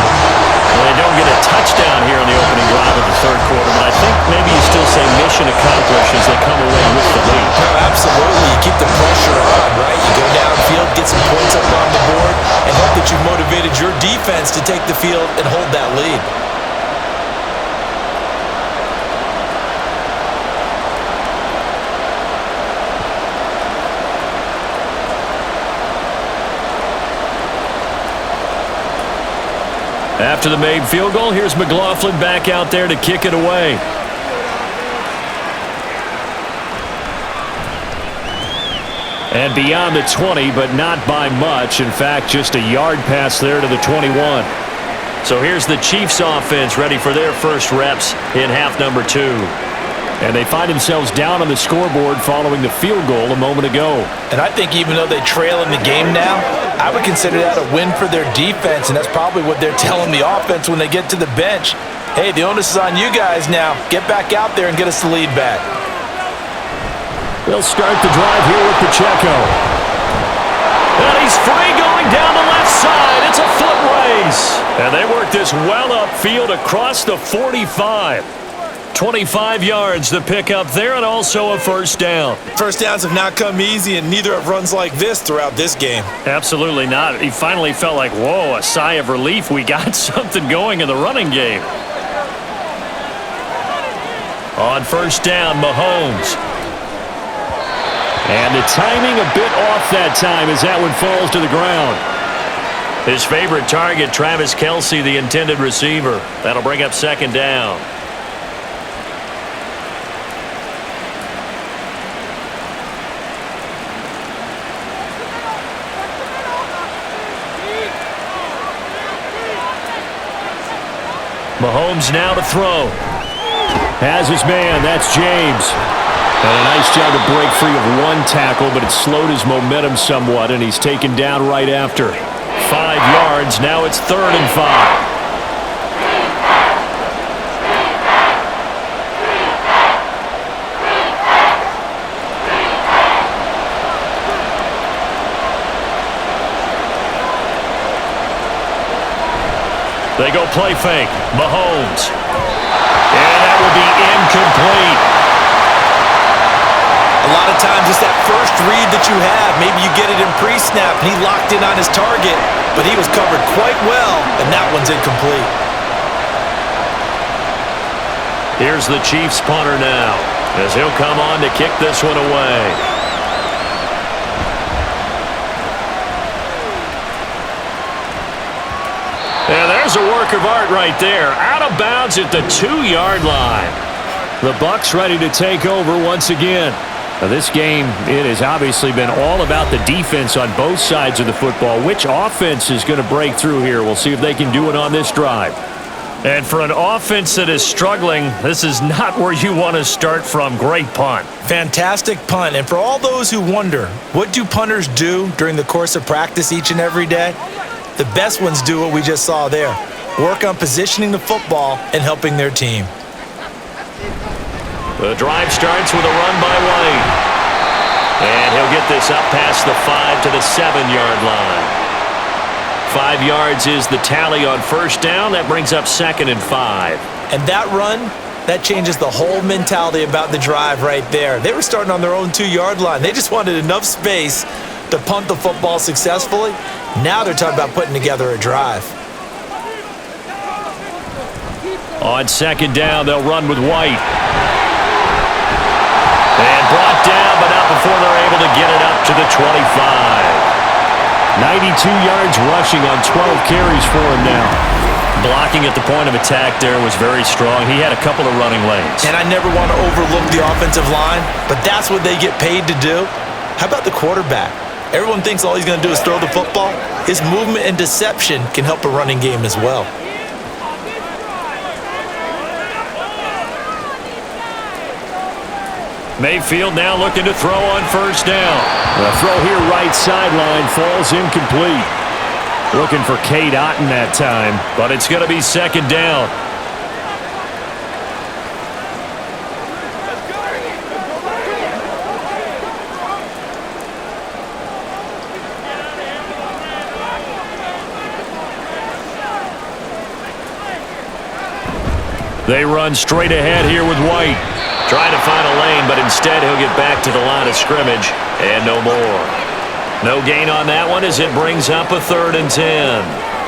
Speaker 2: Well, they don't get a touchdown here in the opening drive of the third quarter, but I think maybe you still say mission accomplished as they come away with the lead.
Speaker 3: No, absolutely. You keep the pressure on, right? You go downfield, get some points up on the board, and hope that you've motivated your defense to take the field and hold that lead.
Speaker 2: After the made field goal, here's McLaughlin back out there to kick it away. And beyond the 20, but not by much. In fact, just a yard pass there to the 21. So here's the Chiefs offense ready for their first reps in half number 2.
Speaker 5: And they find themselves down on the scoreboard following the field goal a moment ago.
Speaker 3: And I think even though they trail in the game now, I would consider that a win for their defense, and that's probably what they're telling the offense when they get to the bench. Hey, the onus is on you guys now. Get back out there and get us the lead back.
Speaker 5: They'll start the drive here with Pacheco.
Speaker 2: And he's free going down the left side. It's a foot race. And they work this well upfield across the 45. 25 yards to pick up there, and also a first down.
Speaker 3: First downs have not come easy, and neither have runs like this throughout this game.
Speaker 2: Absolutely not. He finally felt like, whoa, a sigh of relief. We got something going in the running game. On first down, Mahomes.
Speaker 5: And the timing a bit off that time as that one falls to the ground.
Speaker 2: His favorite target, Travis Kelce, the intended receiver. That'll bring up second down. Mahomes now to throw.
Speaker 5: Has his man, that's James. And a nice job to break free of one tackle, but it slowed his momentum somewhat, and he's taken down right after.
Speaker 2: 5 yards, now it's 3rd and 5. They go play fake. Mahomes. And that will be incomplete.
Speaker 3: A lot of times it's that first read that you have. Maybe you get it in pre-snap, and he locked in on his target, but he was covered quite well, and that one's incomplete.
Speaker 2: Here's the Chiefs punter now, as he'll come on to kick this one away. And there's a work of art right there. Out of bounds at the 2-yard line.
Speaker 5: The Bucs ready to take over once again. Now, this game, it has obviously been all about the defense on both sides of the football. Which offense is going to break through here? We'll see if they can do it on this drive.
Speaker 2: And for an offense that is struggling, this is not where you want to start from. Great punt.
Speaker 3: Fantastic punt. And for all those who wonder, what do punters do during the course of practice each and every day? The best ones do what we just saw there. Work on positioning the football and helping their team.
Speaker 2: The drive starts with a run by White. And he'll get this up past the 5 to the 7-yard line. 5 yards is the tally on first down. That brings up 2nd and 5.
Speaker 3: And that run, that changes the whole mentality about the drive right there. They were starting on their own 2-yard line. They just wanted enough space to punt the football successfully. Now they're talking about putting together a drive.
Speaker 2: On 2nd down, they'll run with White. And brought down, but not before they're able to get it up to the 25.
Speaker 5: 92 yards rushing on 12 carries for him now.
Speaker 2: Blocking at the point of attack there was very strong. He had a couple of running lanes.
Speaker 3: And I never want to overlook the offensive line, but that's what they get paid to do. How about the quarterback? Everyone thinks all he's going to do is throw the football. His movement and deception can help a running game as well.
Speaker 2: Mayfield now looking to throw on first down.
Speaker 5: The throw here right sideline falls incomplete. Looking for Cade Otton that time.
Speaker 2: But it's going to be 2nd down. They run straight ahead here with White. Trying to find a lane, but instead he'll get back to the line of scrimmage. And no more. No gain on that one as it brings up a 3rd and 10.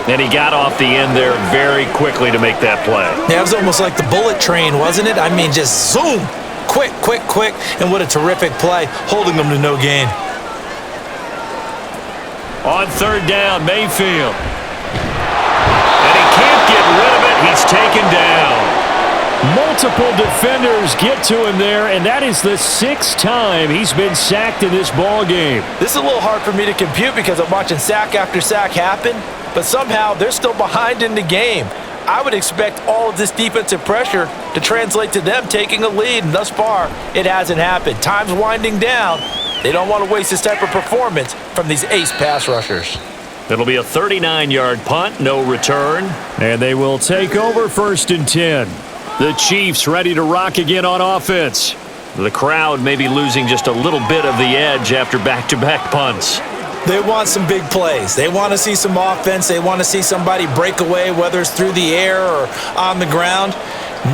Speaker 2: And he got off the end there very quickly to make that play.
Speaker 3: Yeah, it was almost like the bullet train, wasn't it? I mean, just zoom. Quick, quick, quick. And what a terrific play, holding them to no gain.
Speaker 2: On 3rd down, Mayfield. And he can't get rid of it. He's taken down.
Speaker 5: Multiple defenders get to him there, and that is the 6th time he's been sacked in this ball game.
Speaker 3: This is a little hard for me to compute because I'm watching sack after sack happen, but somehow they're still behind in the game. I would expect all of this defensive pressure to translate to them taking a lead, and thus far, it hasn't happened. Time's winding down. They don't want to waste this type of performance from these ace pass rushers.
Speaker 2: It'll be a 39-yard punt, no return.
Speaker 5: And they will take over 1st and 10. The Chiefs ready to rock again on offense.
Speaker 2: The crowd may be losing just a little bit of the edge after back-to-back punts.
Speaker 3: They want some big plays. They want to see some offense. They want to see somebody break away, whether it's through the air or on the ground.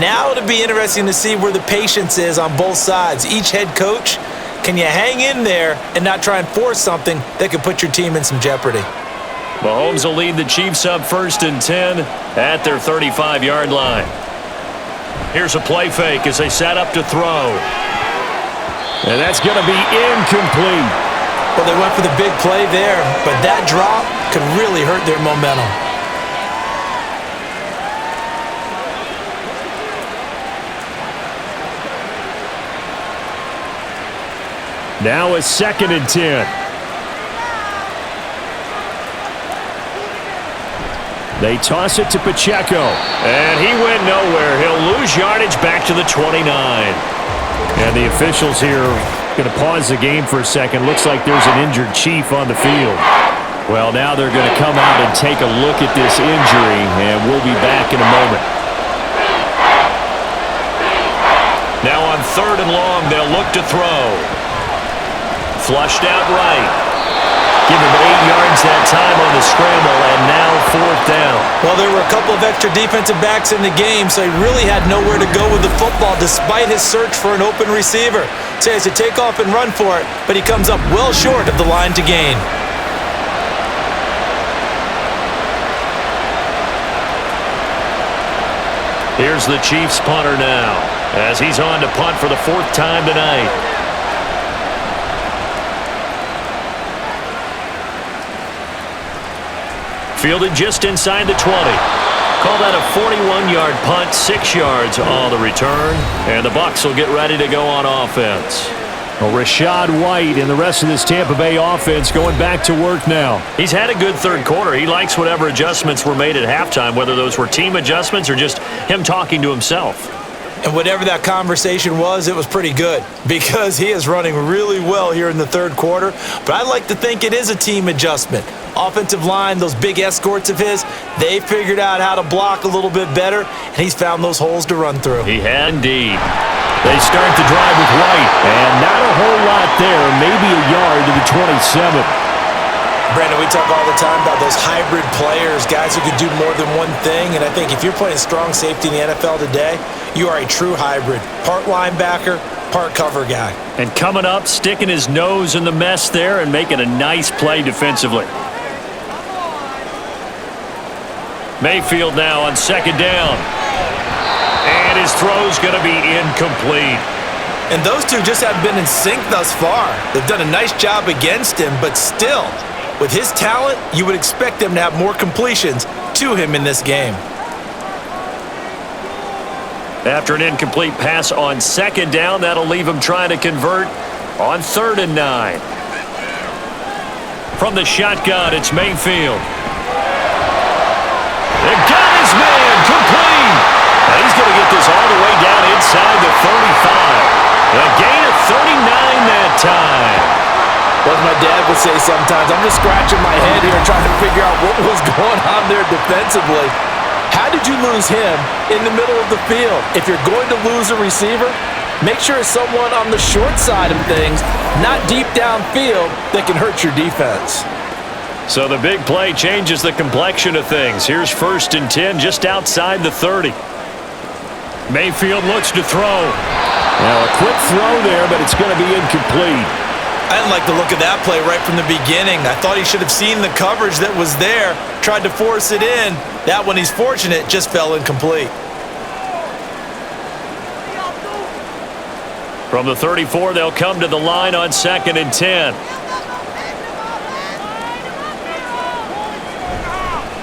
Speaker 3: Now it'll be interesting to see where the patience is on both sides. Each head coach, can you hang in there and not try and force something that could put your team in some jeopardy?
Speaker 2: Mahomes will lead the Chiefs up 1st and 10 at their 35-yard line. Here's a play fake as they set up to throw.
Speaker 5: And that's going to be incomplete.
Speaker 3: Well, they went for the big play there, but that drop could really hurt their momentum.
Speaker 5: Now a 2nd and 10. They toss it to Pacheco.
Speaker 2: And he went nowhere. He'll lose yardage back to the 29.
Speaker 5: And the officials here going to pause the game for a second. Looks like there's an injured Chief on the field. Well, now they're going to come out and take a look at this injury, and we'll be back in a moment.
Speaker 2: Now on 3rd and long, they'll look to throw. Flushed out right. Give him 8 yards that time on the scramble, and now 4th down.
Speaker 3: Well, there were a couple of extra defensive backs in the game, so he really had nowhere to go with the football despite his search for an open receiver. So he has to take off and run for it, but he comes up well short of the line to gain.
Speaker 2: Here's the Chiefs punter now, as he's on to punt for the 4th time tonight. Fielded just inside the 20. Call that a 41-yard punt, 6 yards on the return. And the Bucs will get ready to go on offense.
Speaker 5: Well, Rachaad White and the rest of this Tampa Bay offense going back to work now.
Speaker 2: He's had a good 3rd quarter. He likes whatever adjustments were made at halftime, whether those were team adjustments or just him talking to himself.
Speaker 3: And whatever that conversation was, it was pretty good because he is running really well here in the 3rd quarter. But I like to think it is a team adjustment. Offensive line, those big escorts of his, they figured out how to block a little bit better, and he's found those holes to run through.
Speaker 2: He had indeed.
Speaker 5: They start the drive with White, and not a whole lot there, maybe a yard to the 27.
Speaker 3: Brandon, we talk all the time about those hybrid players, guys who can do more than one thing, and I think if you're playing strong safety in the NFL today, you are a true hybrid. Part linebacker, part cover guy.
Speaker 2: And coming up, sticking his nose in the mess there and making a nice play defensively. Mayfield now on 2nd down. And his throw's going to be incomplete.
Speaker 3: And those two just haven't been in sync thus far. They've done a nice job against him, but still, with his talent, you would expect them to have more completions to him in this game.
Speaker 2: After an incomplete pass on 2nd down, that'll leave him trying to convert on 3rd and 9. From the shotgun, it's Mayfield. They got his man complete. And he's going to get this all the way down inside the 35. A gain of 39 that time.
Speaker 3: Well, as my dad would say sometimes, I'm just scratching my head here trying to figure out what was going on there defensively. How did you lose him in the middle of the field? If you're going to lose a receiver, make sure it's someone on the short side of things, not deep downfield, that can hurt your defense.
Speaker 2: So the big play changes the complexion of things. Here's 1st and 10 just outside the 30. Mayfield looks to throw.
Speaker 5: Now a quick throw there, but it's going to be incomplete.
Speaker 3: I didn't like the look of that play right from the beginning. I thought he should have seen the coverage that was there, tried to force it in. That one, he's fortunate, just fell incomplete.
Speaker 2: From the 34, they'll come to the line on 2nd and 10.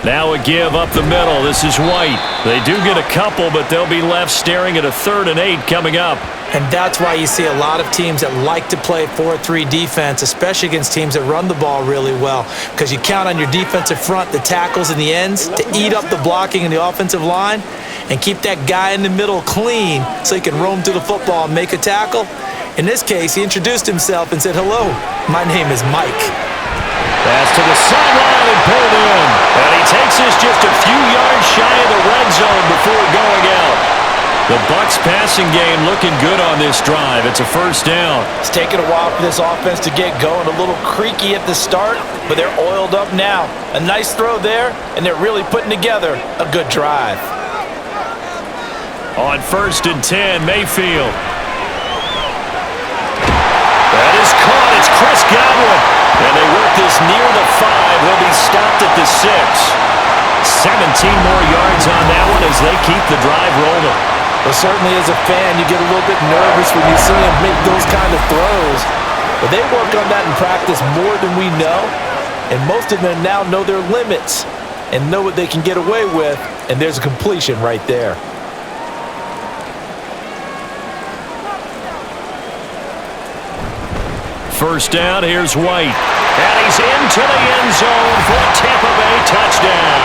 Speaker 2: Now a give up the middle. This is White. They do get a couple, but they'll be left staring at a 3rd and 8 coming up.
Speaker 3: And that's why you see a lot of teams that like to play 4-3 defense, especially against teams that run the ball really well, because you count on your defensive front, the tackles and the ends, to eat up the blocking in the offensive line and keep that guy in the middle clean so he can roam to the football and make a tackle. In this case, he introduced himself and said, "Hello, my name is Mike."
Speaker 2: Pass to the sideline and pulled in. And he takes this just a few yards shy of the red zone before going out. The Bucs passing game looking good on this drive. It's a 1st down.
Speaker 3: It's taken a while for this offense to get going. A little creaky at the start, but they're oiled up now. A nice throw there, and they're really putting together a good drive.
Speaker 2: On 1st and 10, Mayfield. That is caught. It's Chris Godwin. And they work this near the 5. He'll be stopped at the 6. 17 more yards on that one as they keep the drive rolling.
Speaker 3: Well, certainly as a fan, you get a little bit nervous when you see him make those kind of throws. But they work on that in practice more than we know. And most of them now know their limits and know what they can get away with. And there's a completion right there.
Speaker 2: First down, here's White. And he's into the end zone for a Tampa Bay touchdown.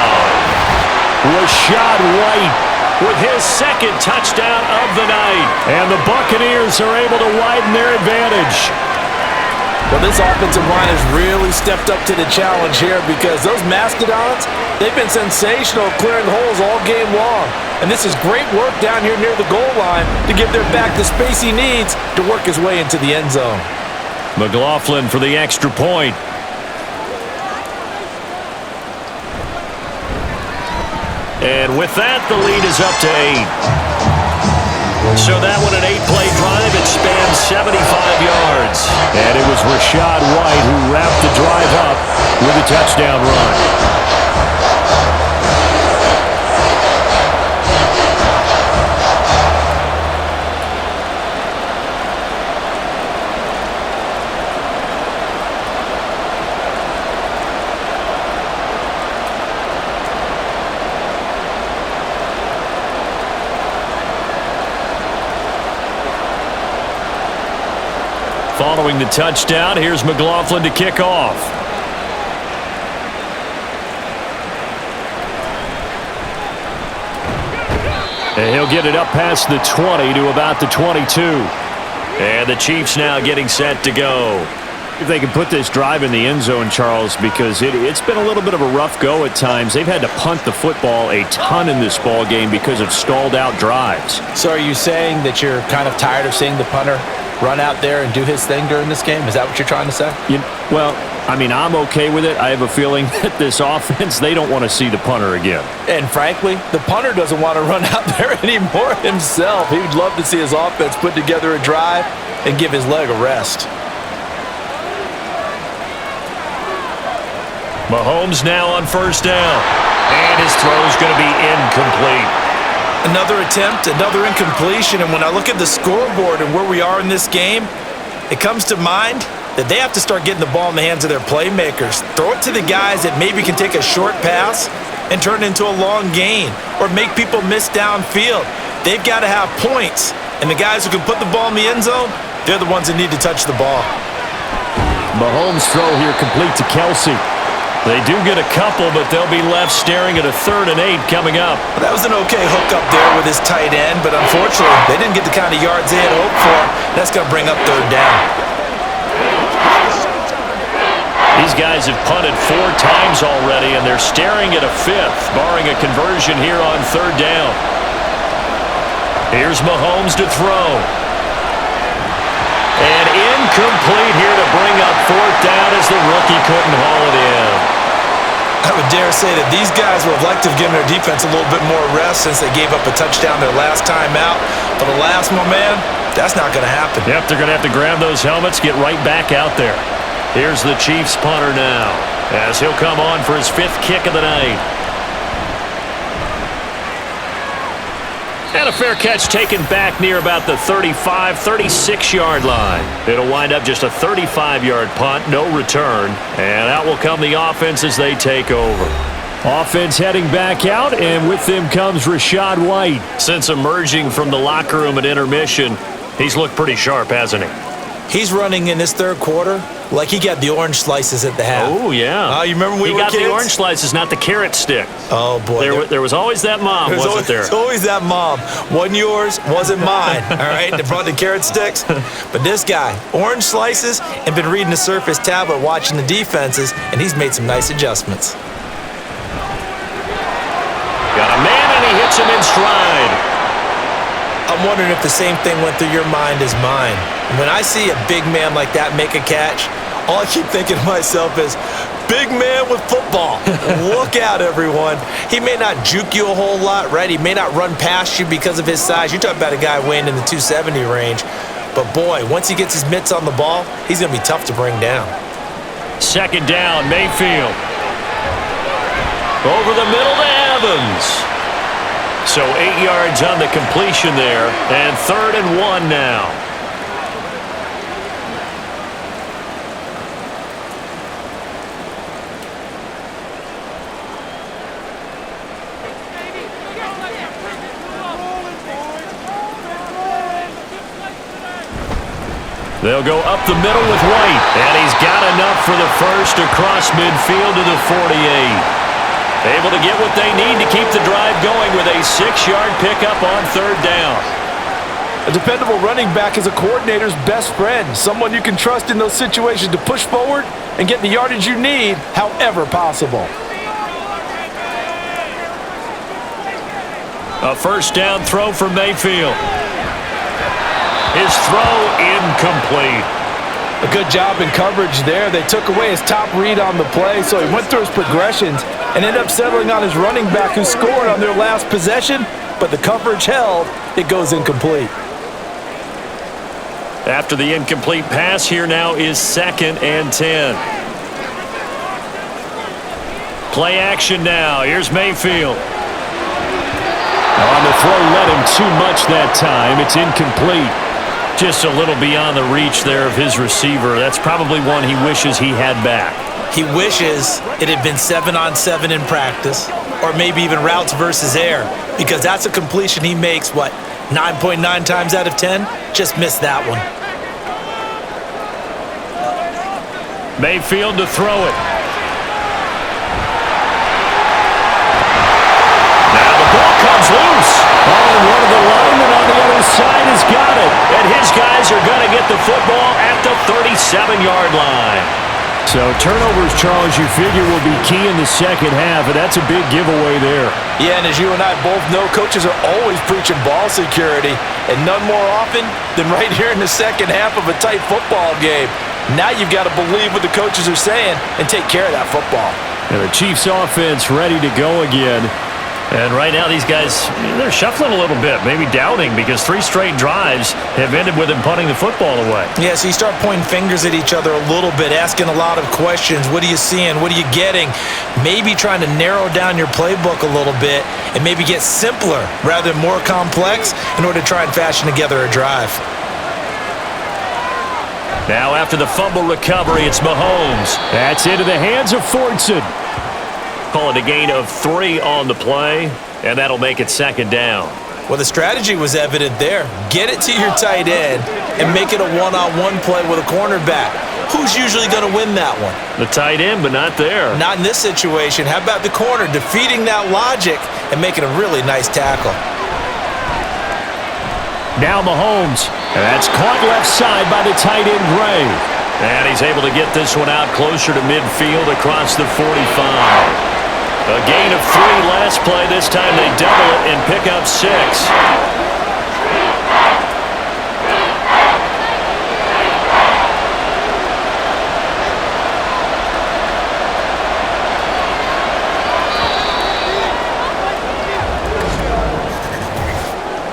Speaker 5: Rachaad White
Speaker 2: with his 2nd touchdown of the night.
Speaker 5: And the Buccaneers are able to widen their advantage.
Speaker 3: Well, this offensive line has really stepped up to the challenge here because those Mastodons, they've been sensational clearing holes all game long. And this is great work down here near the goal line to give their back the space he needs to work his way into the end zone.
Speaker 2: McLaughlin for the extra point. And with that, the lead is up to 8. So that one, an 8-play drive. It spans 75 yards.
Speaker 5: And it was Rachaad White who wrapped the drive up with a touchdown run. Following the touchdown, here's McLaughlin to kick off. And he'll get it up past the 20 to about the 22. And the Chiefs now getting set to go. If they can put this drive in the end zone, Charles, because it's been a little bit of a rough go at times. They've had to punt the football a ton in this ball game because of stalled out drives.
Speaker 3: So are you saying that you're kind of tired of seeing the punter run out there and do his thing during this game? Is that what you're trying to say?
Speaker 5: Well, I mean, I'm okay with it. I have a feeling that this offense, they don't want to see the punter again.
Speaker 3: And frankly, the punter doesn't want to run out there anymore himself. He would love to see his offense put together a drive and give his leg a rest.
Speaker 2: Mahomes now on first down. And his throw is going to be incomplete.
Speaker 3: Another attempt, another incompletion, and when I look at the scoreboard and where we are in this game, it comes to mind that they have to start getting the ball in the hands of their playmakers. Throw it to the guys that maybe can take a short pass and turn it into a long gain or make people miss downfield. They've got to have points, and the guys who can put the ball in the end zone, they're the ones that need to touch the ball.
Speaker 5: Mahomes' throw here complete to Kelsey.
Speaker 2: They do get a couple, but they'll be left staring at a 3rd and 8 coming up.
Speaker 3: That was an okay hook up there with his tight end, but unfortunately, they didn't get the kind of yards they had hoped for. That's going to bring up 3rd down.
Speaker 2: These guys have punted 4 times already, and they're staring at a 5th, barring a conversion here on 3rd down. Here's Mahomes to throw. And incomplete here to bring up 4th down as the rookie couldn't haul it in.
Speaker 3: I would dare say that these guys would have liked to have given their defense a little bit more rest since they gave up a touchdown their last time out. But alas, my man, that's not going to happen.
Speaker 2: Yep, they're going to have to grab those helmets, get right back out there. Here's the Chiefs punter now as he'll come on for his 5th kick of the night. And a fair catch taken back near about the 35, 36-yard line. It'll wind up just a 35-yard punt, no return. And out will come the offense as they take over.
Speaker 5: Offense heading back out, and with them comes Rachaad White.
Speaker 2: Since emerging from the locker room at intermission, he's looked pretty sharp, hasn't he?
Speaker 3: He's running in this 3rd quarter like he got the orange slices at the half.
Speaker 2: Oh, yeah.
Speaker 3: You remember when we were kids?
Speaker 2: He got the orange slices, not the carrot stick.
Speaker 3: Oh, boy.
Speaker 2: There was always that mom, wasn't there?
Speaker 3: There's always that mom. Wasn't yours, wasn't mine, all right? They brought the carrot sticks. But this guy, orange slices, and been reading the Surface tablet, watching the defenses, and he's made some nice adjustments.
Speaker 2: Got a man, and he hits him in stride.
Speaker 3: I'm wondering if the same thing went through your mind as mine. When I see a big man like that make a catch, all I keep thinking to myself is, big man with football. Look out, everyone. He may not juke you a whole lot, right? He may not run past you because of his size. You're talking about a guy weighing in the 270 range. But, boy, once he gets his mitts on the ball, he's going to be tough to bring down.
Speaker 2: 2nd down, Mayfield. Over the middle to Evans. So 8 yards on the completion there, and 3rd and 1 now. They'll go up the middle with White, and he's got enough for the first across midfield to the 48. Able to get what they need to keep the drive going with a 6-yard pickup on 3rd down.
Speaker 7: A dependable running back is a coordinator's best friend, someone you can trust in those situations to push forward and get the yardage you need however possible.
Speaker 2: A 1st down throw for Mayfield. His throw incomplete.
Speaker 7: A good job in coverage there. They took away his top read on the play, so he went through his progressions and end up settling on his running back who scored on their last possession, but the coverage held. It goes incomplete.
Speaker 2: After the incomplete pass, here now is 2nd and 10. Play action now. Here's Mayfield. On the throw, led him too much that time. It's incomplete. Just a little beyond the reach there of his receiver. That's probably one he wishes he had back.
Speaker 3: He wishes it had been 7-on-7 in practice, or maybe even routes versus air, because that's a completion he makes, 9.9 times out of 10? Just missed that one.
Speaker 2: Mayfield to throw it. Now the ball comes loose.
Speaker 5: Oh, and one of the linemen on the other side has got it.
Speaker 2: And his guys are going to get the football at the 37-yard line.
Speaker 5: So turnovers, Charles, you figure will be key in the second half, and that's a big giveaway there.
Speaker 7: Yeah, and as you and I both know, coaches are always preaching ball security, and none more often than right here in the second half of a tight football game. Now you've got to believe what the coaches are saying and take care of that football.
Speaker 5: And the Chiefs offense ready to go again.
Speaker 2: And right now these guys, they're shuffling a little bit, maybe doubting, because 3 straight drives have ended with them punting the football away.
Speaker 3: Yeah, so you start pointing fingers at each other a little bit, asking a lot of questions. What are you seeing? What are you getting? Maybe trying to narrow down your playbook a little bit and maybe get simpler rather than more complex in order to try and fashion together a drive.
Speaker 2: Now after the fumble recovery, it's Mahomes.
Speaker 5: That's into the hands of Fortson.
Speaker 2: Call it a gain of 3 on the play, and that'll make it 2nd down.
Speaker 3: Well, the strategy was evident there. Get it to your tight end and make it a one-on-one play with a cornerback. Who's usually going to win that one?
Speaker 2: The tight end, but not there.
Speaker 3: Not in this situation. How about the corner defeating that logic and making a really nice tackle?
Speaker 5: Now Mahomes. And that's caught left side by the tight end, Gray.
Speaker 2: And he's able to get this one out closer to midfield across the 45. A gain of 3 last play. This time they double it and pick up 6.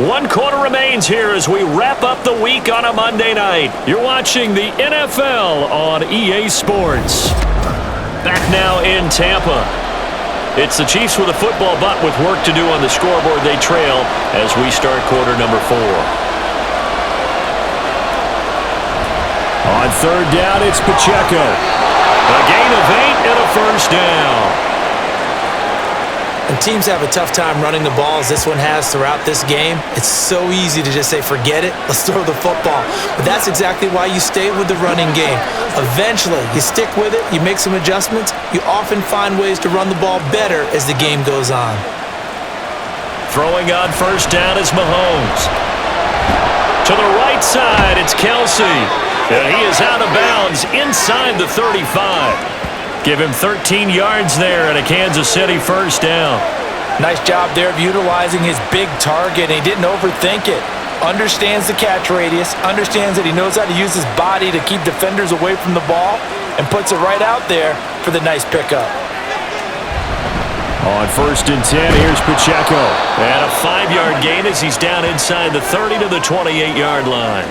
Speaker 2: One quarter remains here as we wrap up the week on a Monday night. You're watching the NFL on EA Sports. Back now in Tampa. It's the Chiefs with a football, but with work to do on the scoreboard. They trail as we start quarter number 4.
Speaker 5: On 3rd down, it's Pacheco.
Speaker 2: A gain of 8 and a first down.
Speaker 3: And teams have a tough time running the ball as this one has throughout this game. It's so easy to just say, forget it, let's throw the football. But that's exactly why you stay with the running game. Eventually, you stick with it, you make some adjustments, you often find ways to run the ball better as the game goes on.
Speaker 2: Throwing on first down is Mahomes. To the right side, it's Kelsey. And he is out of bounds inside the 35. Give him 13 yards there and a Kansas City first down.
Speaker 7: Nice job there of utilizing his big target, and he didn't overthink it. Understands the catch radius, understands that he knows how to use his body to keep defenders away from the ball, and puts it right out there for the nice pickup.
Speaker 5: On 1st and 10, here's Pacheco.
Speaker 2: And a 5-yard gain as he's down inside the 30 to the 28-yard line.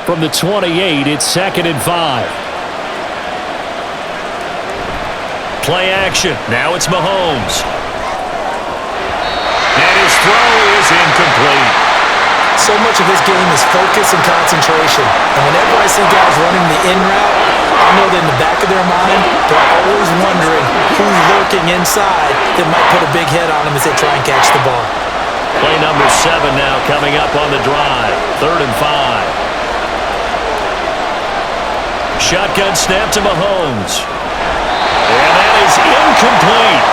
Speaker 5: From the 28, it's 2nd and 5.
Speaker 2: Play action. Now it's Mahomes. And his throw is incomplete.
Speaker 3: So much of this game is focus and concentration. And whenever I see guys running the in route, I know that in the back of their mind, they're always wondering who's lurking inside that might put a big hit on them as they try and catch the ball.
Speaker 2: Play number 7 now coming up on the drive. 3rd and 5. Shotgun snap to Mahomes. And that is incomplete.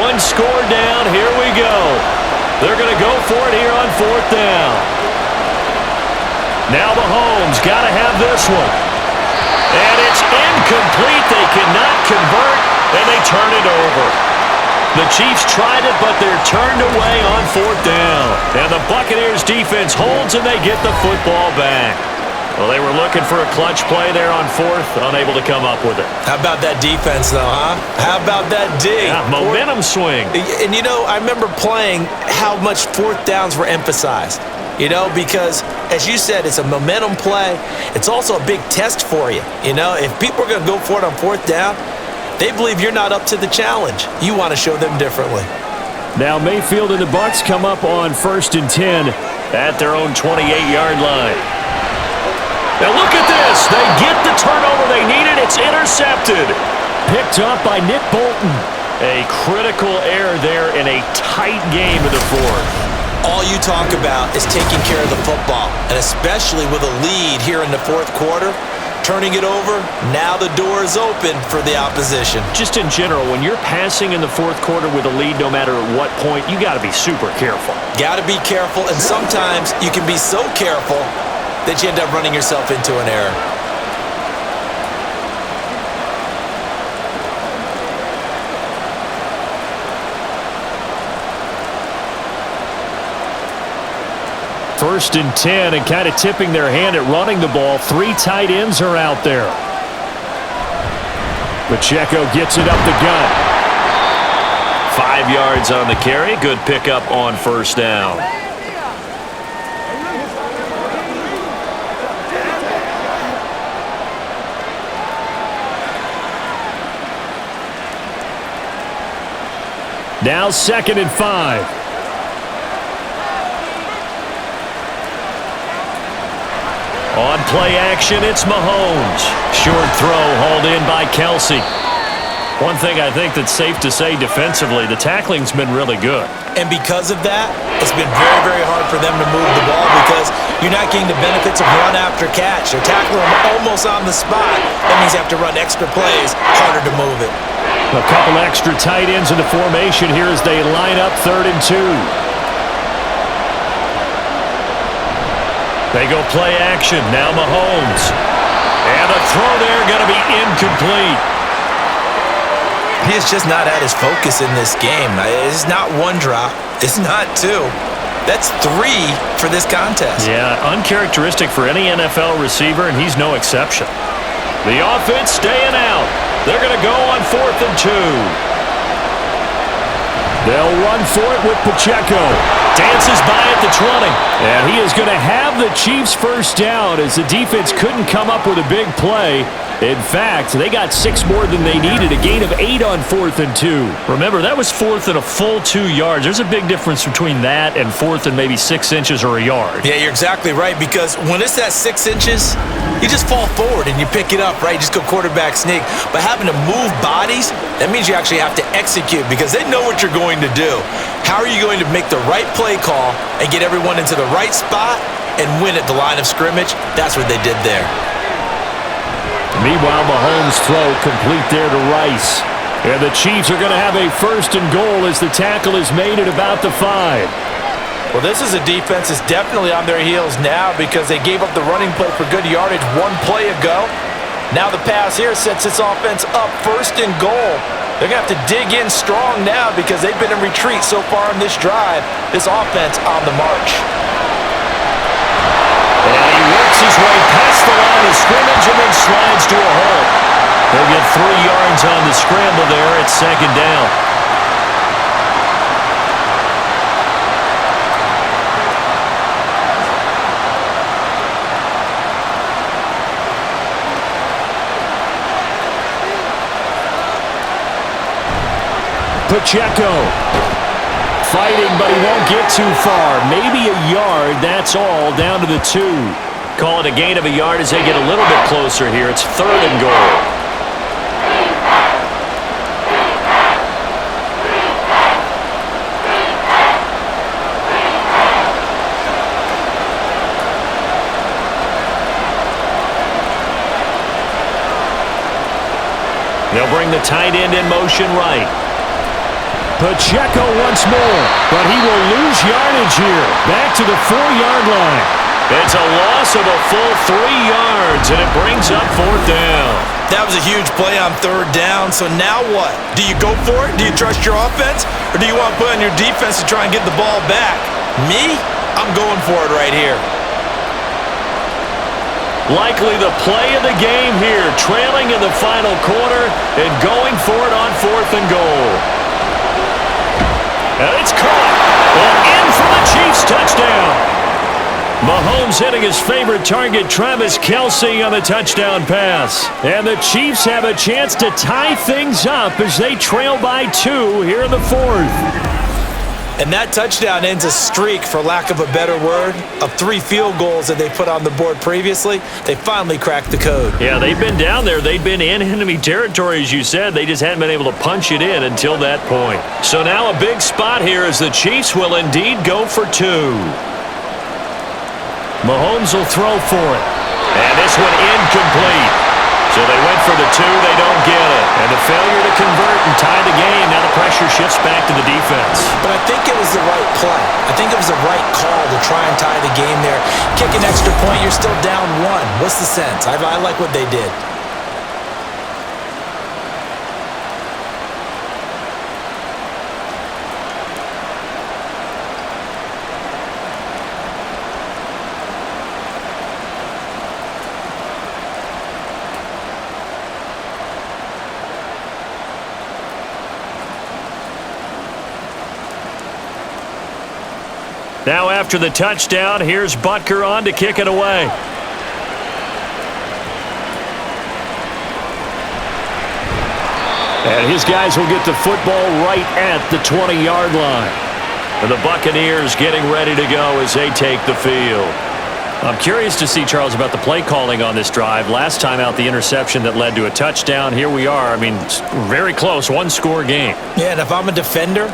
Speaker 2: One score down. Here we go. They're going to go for it here on 4th down. Now Mahomes got to have this one. And it's incomplete. They cannot convert, and they turn it over. The Chiefs tried it, but they're turned away on 4th down. And the Buccaneers defense holds, and they get the football back. Well, they were looking for a clutch play there on 4th, unable to come up with it.
Speaker 3: How about that defense, though, huh? How about that D?
Speaker 2: Yeah, momentum swing.
Speaker 3: And, I remember playing how much 4th downs were emphasized. Because, as you said, it's a momentum play. It's also a big test for you. If people are going to go for it on 4th down, they believe you're not up to the challenge. You want to show them differently.
Speaker 5: Now Mayfield and the BUCS come up on 1st and 10
Speaker 2: at their own 28-yard line. Now look at this. They get the turnover they needed. It's intercepted.
Speaker 5: Picked up by Nick Bolton.
Speaker 2: A critical error there in a tight game of the 4th.
Speaker 3: All you talk about is taking care of the football, and especially with a lead here in the 4th quarter, turning it over, now the door is open for the opposition.
Speaker 2: Just in general, when you're passing in the 4th quarter with a lead, no matter at what point, you got to be super careful.
Speaker 3: Got to be careful, and sometimes you can be so careful that you end up running yourself into an error.
Speaker 5: First and 10, and kind of tipping their hand at running the ball. 3 tight ends are out there. Pacheco gets it up the gut.
Speaker 2: 5 yards on the carry. Good pickup on 1st down.
Speaker 5: Now 2nd and 5.
Speaker 2: On play action, it's Mahomes. Short throw hauled in by Kelsey. One thing I think that's safe to say defensively, the tackling's been really good.
Speaker 3: And because of that, it's been very, very hard for them to move the ball because you're not getting the benefits of run after catch. They're tackling them almost on the spot. That means you have to run extra plays, harder to move it.
Speaker 5: A couple extra tight ends in the formation here as they line up 3rd and 2.
Speaker 2: They go play action. Now Mahomes. And the throw there going to be incomplete.
Speaker 3: He is just not at his focus in this game. It's not 1 drop. It's not 2. That's 3 for this contest.
Speaker 2: Yeah, uncharacteristic for any NFL receiver, and he's no exception. The offense staying out. They're going to go on 4th and 2.
Speaker 5: They'll run for it with Pacheco.
Speaker 2: Dances by at the 20.
Speaker 5: And he is going to have the Chiefs' 1st down as the defense couldn't come up with a big play. In fact, they got 6 more than they needed, a gain of 8 on 4th and 2.
Speaker 2: Remember, that was 4th and a full 2 yards. There's a big difference between that and 4th and maybe 6 inches or a yard.
Speaker 3: Yeah, you're exactly right, because when it's that 6 inches, you just fall forward and you pick it up, right? You just go quarterback sneak. But having to move bodies, that means you actually have to execute because they know what you're going to do. How are you going to make the right play call and get everyone into the right spot and win at the line of scrimmage? That's what they did there.
Speaker 5: Meanwhile, Mahomes' throw complete there to Rice. And the Chiefs are going to have a 1st and goal as the tackle is made at about the 5.
Speaker 7: Well, this is a defense that's definitely on their heels now because they gave up the running play for good yardage 1 play ago. Now the pass here sets this offense up 1st and goal. They're going to have to dig in strong now because they've been in retreat so far in this drive. This offense on the march.
Speaker 2: And he works his way past the line of scrimmage and then slides to a halt. They'll get 3 yards on the scramble there at 2nd down.
Speaker 5: Pacheco fighting, but he won't get too far. Maybe a yard, that's all, down to the 2.
Speaker 2: Call it a gain of a yard as they get a little bit closer here. It's 3rd and goal. They'll bring the tight end in motion right.
Speaker 5: Pacheco once more, but he will lose yardage here. Back to the 4-yard line.
Speaker 2: It's a loss of a full 3 yards, and it brings up 4th down.
Speaker 3: That was a huge play on 3rd down, so now what? Do you go for it? Do you trust your offense? Or do you want to put on your defense to try and get the ball back? Me? I'm going for it right here.
Speaker 2: Likely the play of the game here, trailing in the final quarter and going for it on 4th and goal. And it's caught. And in for the Chiefs touchdown. Mahomes hitting his favorite target, Travis Kelce, on the touchdown pass. And the Chiefs have a chance to tie things up as they trail by 2 here in the 4th.
Speaker 3: And that touchdown ends a streak, for lack of a better word, of 3 field goals that they put on the board previously. They finally cracked the code.
Speaker 2: Yeah, they've been down there. They've been in enemy territory, as you said. They just hadn't been able to punch it in until that point. So now a big spot here as the Chiefs will indeed go for 2. Mahomes will throw for it. And this one incomplete. So they went for the 2. They don't get it. And the failure to convert and tie the game. Now the pressure shifts back to the defense.
Speaker 3: But I think it was the right play. I think it was the right call to try and tie the game there. Kick an extra point, you're still down 1. What's the sense? I like what they did.
Speaker 2: Now after the touchdown, here's Butker on to kick it away. And his guys will get the football right at the 20-yard line. And the Buccaneers getting ready to go as they take the field. I'm curious to see, Charles, about the play calling on this drive. Last time out, the interception that led to a touchdown. Here we are. I mean, very close, 1-score game.
Speaker 3: Yeah, and if I'm a defender,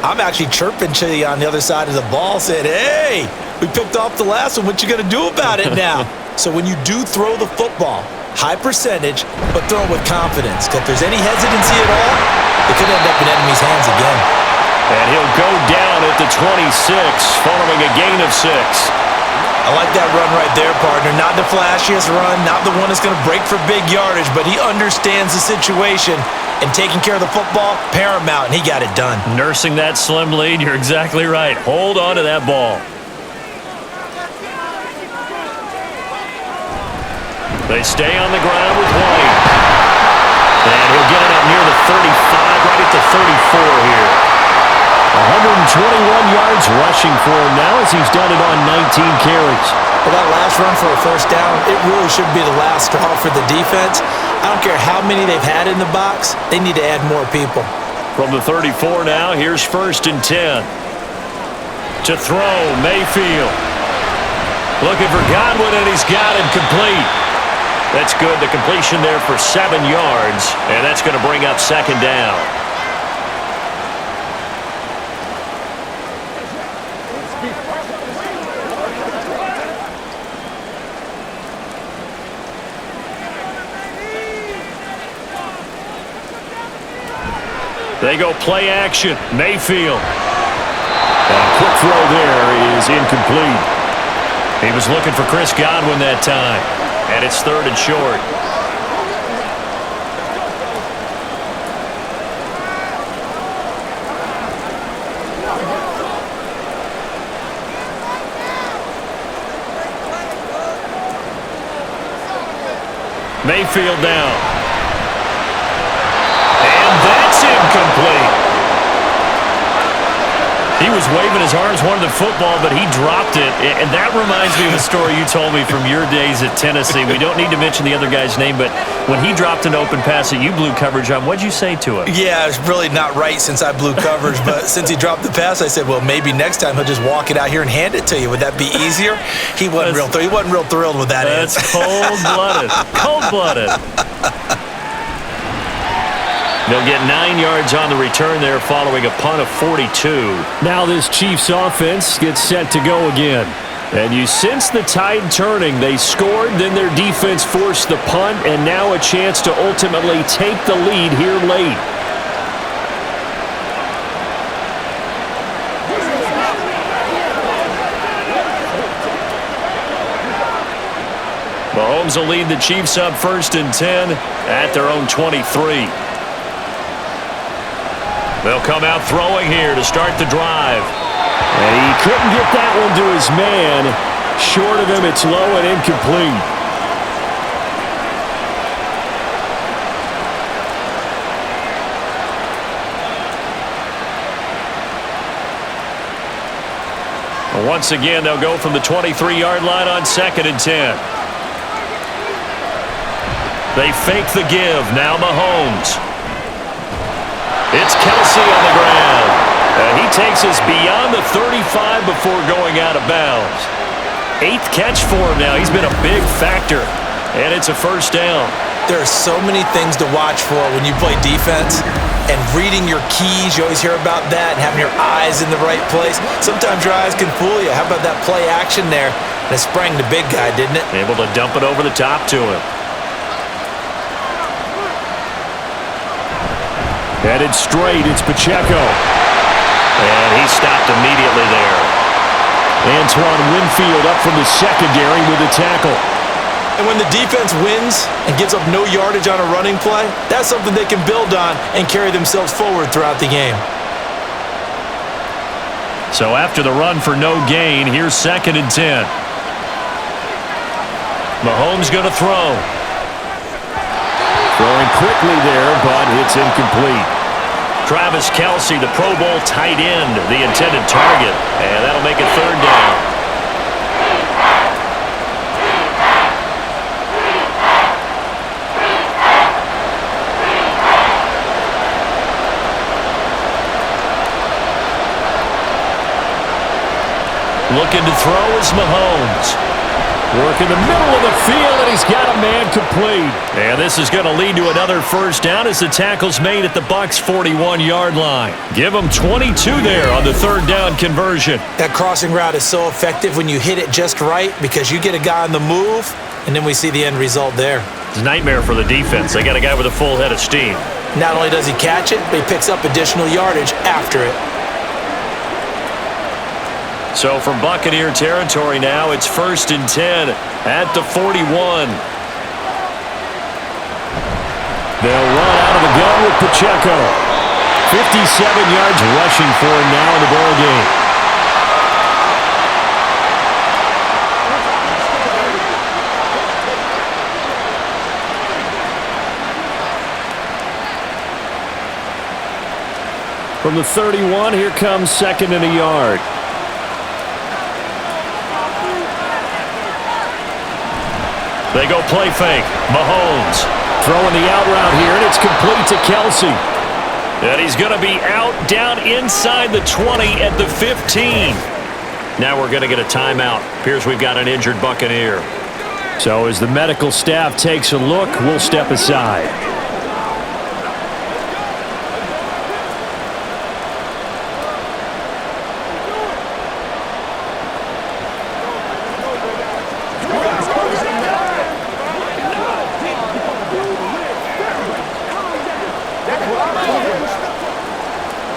Speaker 3: I'm actually chirping to you on the other side of the ball, saying, hey, we picked off the last one. What you going to do about it now? So when you do throw the football, high percentage, but throw it with confidence. If there's any hesitancy at all, it could end up in enemy's hands again.
Speaker 2: And he'll go down at the 26, following a gain of 6.
Speaker 3: I like that run right there, partner. Not the flashiest run, not the one that's going to break for big yardage, but he understands the situation, and taking care of the football, paramount, and he got it done.
Speaker 2: Nursing that slim lead, you're exactly right. Hold on to that ball. They stay on the ground with White. And he'll get it up near the 35, right at the 34 here.
Speaker 5: 121 yards rushing for him now as he's done it on 19 carries.
Speaker 3: For that last run for a first down, it really should be the last straw for the defense. I don't care how many they've had in the box. They need to add more people.
Speaker 2: From the 34 now, here's 1st and 10. To throw, Mayfield. Looking for Godwin, and he's got him complete. That's good. The completion there for 7 yards, and that's going to bring up 2nd down. They go play action. Mayfield. And a quick throw there is incomplete. He was looking for Chris Godwin that time. And it's 3rd and short. Mayfield down. That's incomplete. He was waving his arms, wanted the football, but he dropped it. And that reminds me of a story you told me from your days at Tennessee. We don't need to mention the other guy's name, but when he dropped an open pass that you blew coverage on, what'd you say to him?
Speaker 3: Yeah, it's really not right since I blew coverage, but since he dropped the pass, I said, well, maybe next time he'll just walk it out here and hand it to you. Would that be easier? He wasn't real thrilled with that.
Speaker 2: That's cold-blooded. Cold-blooded. They'll get 9 yards on the return there following a punt of 42.
Speaker 5: Now this Chiefs offense gets set to go again. And you sense the tide turning. They scored, then their defense forced the punt, and now a chance to ultimately take the lead here late.
Speaker 2: Mahomes will lead the Chiefs up 1st and 10 at their own 23. They'll come out throwing here to start the drive.
Speaker 5: And he couldn't get that one to his man. Short of him, it's low and incomplete.
Speaker 2: Once again, they'll go from the 23-yard line on 2nd and 10. They fake the give. Now Mahomes. It's Kelsey on the ground. He takes us beyond the 35 before going out of bounds. 8th catch for him now. He's been a big factor. And it's a 1st down.
Speaker 7: There are so many things to watch for when you play defense. And reading your keys, you always hear about that, and having your eyes in the right place. Sometimes your eyes can fool you. How about that play action there? And it sprang the big guy, didn't it?
Speaker 2: Able to dump it over the top to him.
Speaker 5: Headed straight, it's Pacheco.
Speaker 2: And he stopped immediately there.
Speaker 5: Antoine Winfield up from the secondary with a tackle.
Speaker 7: And when the defense wins and gives up no yardage on a running play, that's something they can build on and carry themselves forward throughout the game.
Speaker 2: So after the run for no gain, here's 2nd and 10. Mahomes going to throw.
Speaker 5: Throwing quickly there, but it's incomplete.
Speaker 2: Travis Kelsey, the Pro Bowl tight end, the intended target. And that'll make it 3rd down. Looking to throw is Mahomes.
Speaker 5: Work in the middle of the field, and he's got a man complete.
Speaker 2: And this is going to lead to another 1st down as the tackle's made at the Bucs' 41-yard line. Give them 22 there on the 3rd down conversion.
Speaker 7: That crossing route is so effective when you hit it just right because you get a guy on the move, and then we see the end result there.
Speaker 2: It's a nightmare for the defense. They got a guy with a full head of steam.
Speaker 7: Not only does he catch it, but he picks up additional yardage after it.
Speaker 2: So from Buccaneer territory now, it's 1st and 10 at the 41.
Speaker 5: They'll run out of the gun with Pacheco. 57 yards rushing for him now in the ball game. From the 31, here comes 2nd and a yard.
Speaker 2: They go play fake. Mahomes.
Speaker 5: Throwing the out route here, and it's complete to Kelsey.
Speaker 2: And he's going to be out down inside the 20 at the 15. Now we're going to get a timeout. Appears we've got an injured Buccaneer.
Speaker 5: So as the medical staff takes a look, we'll step aside.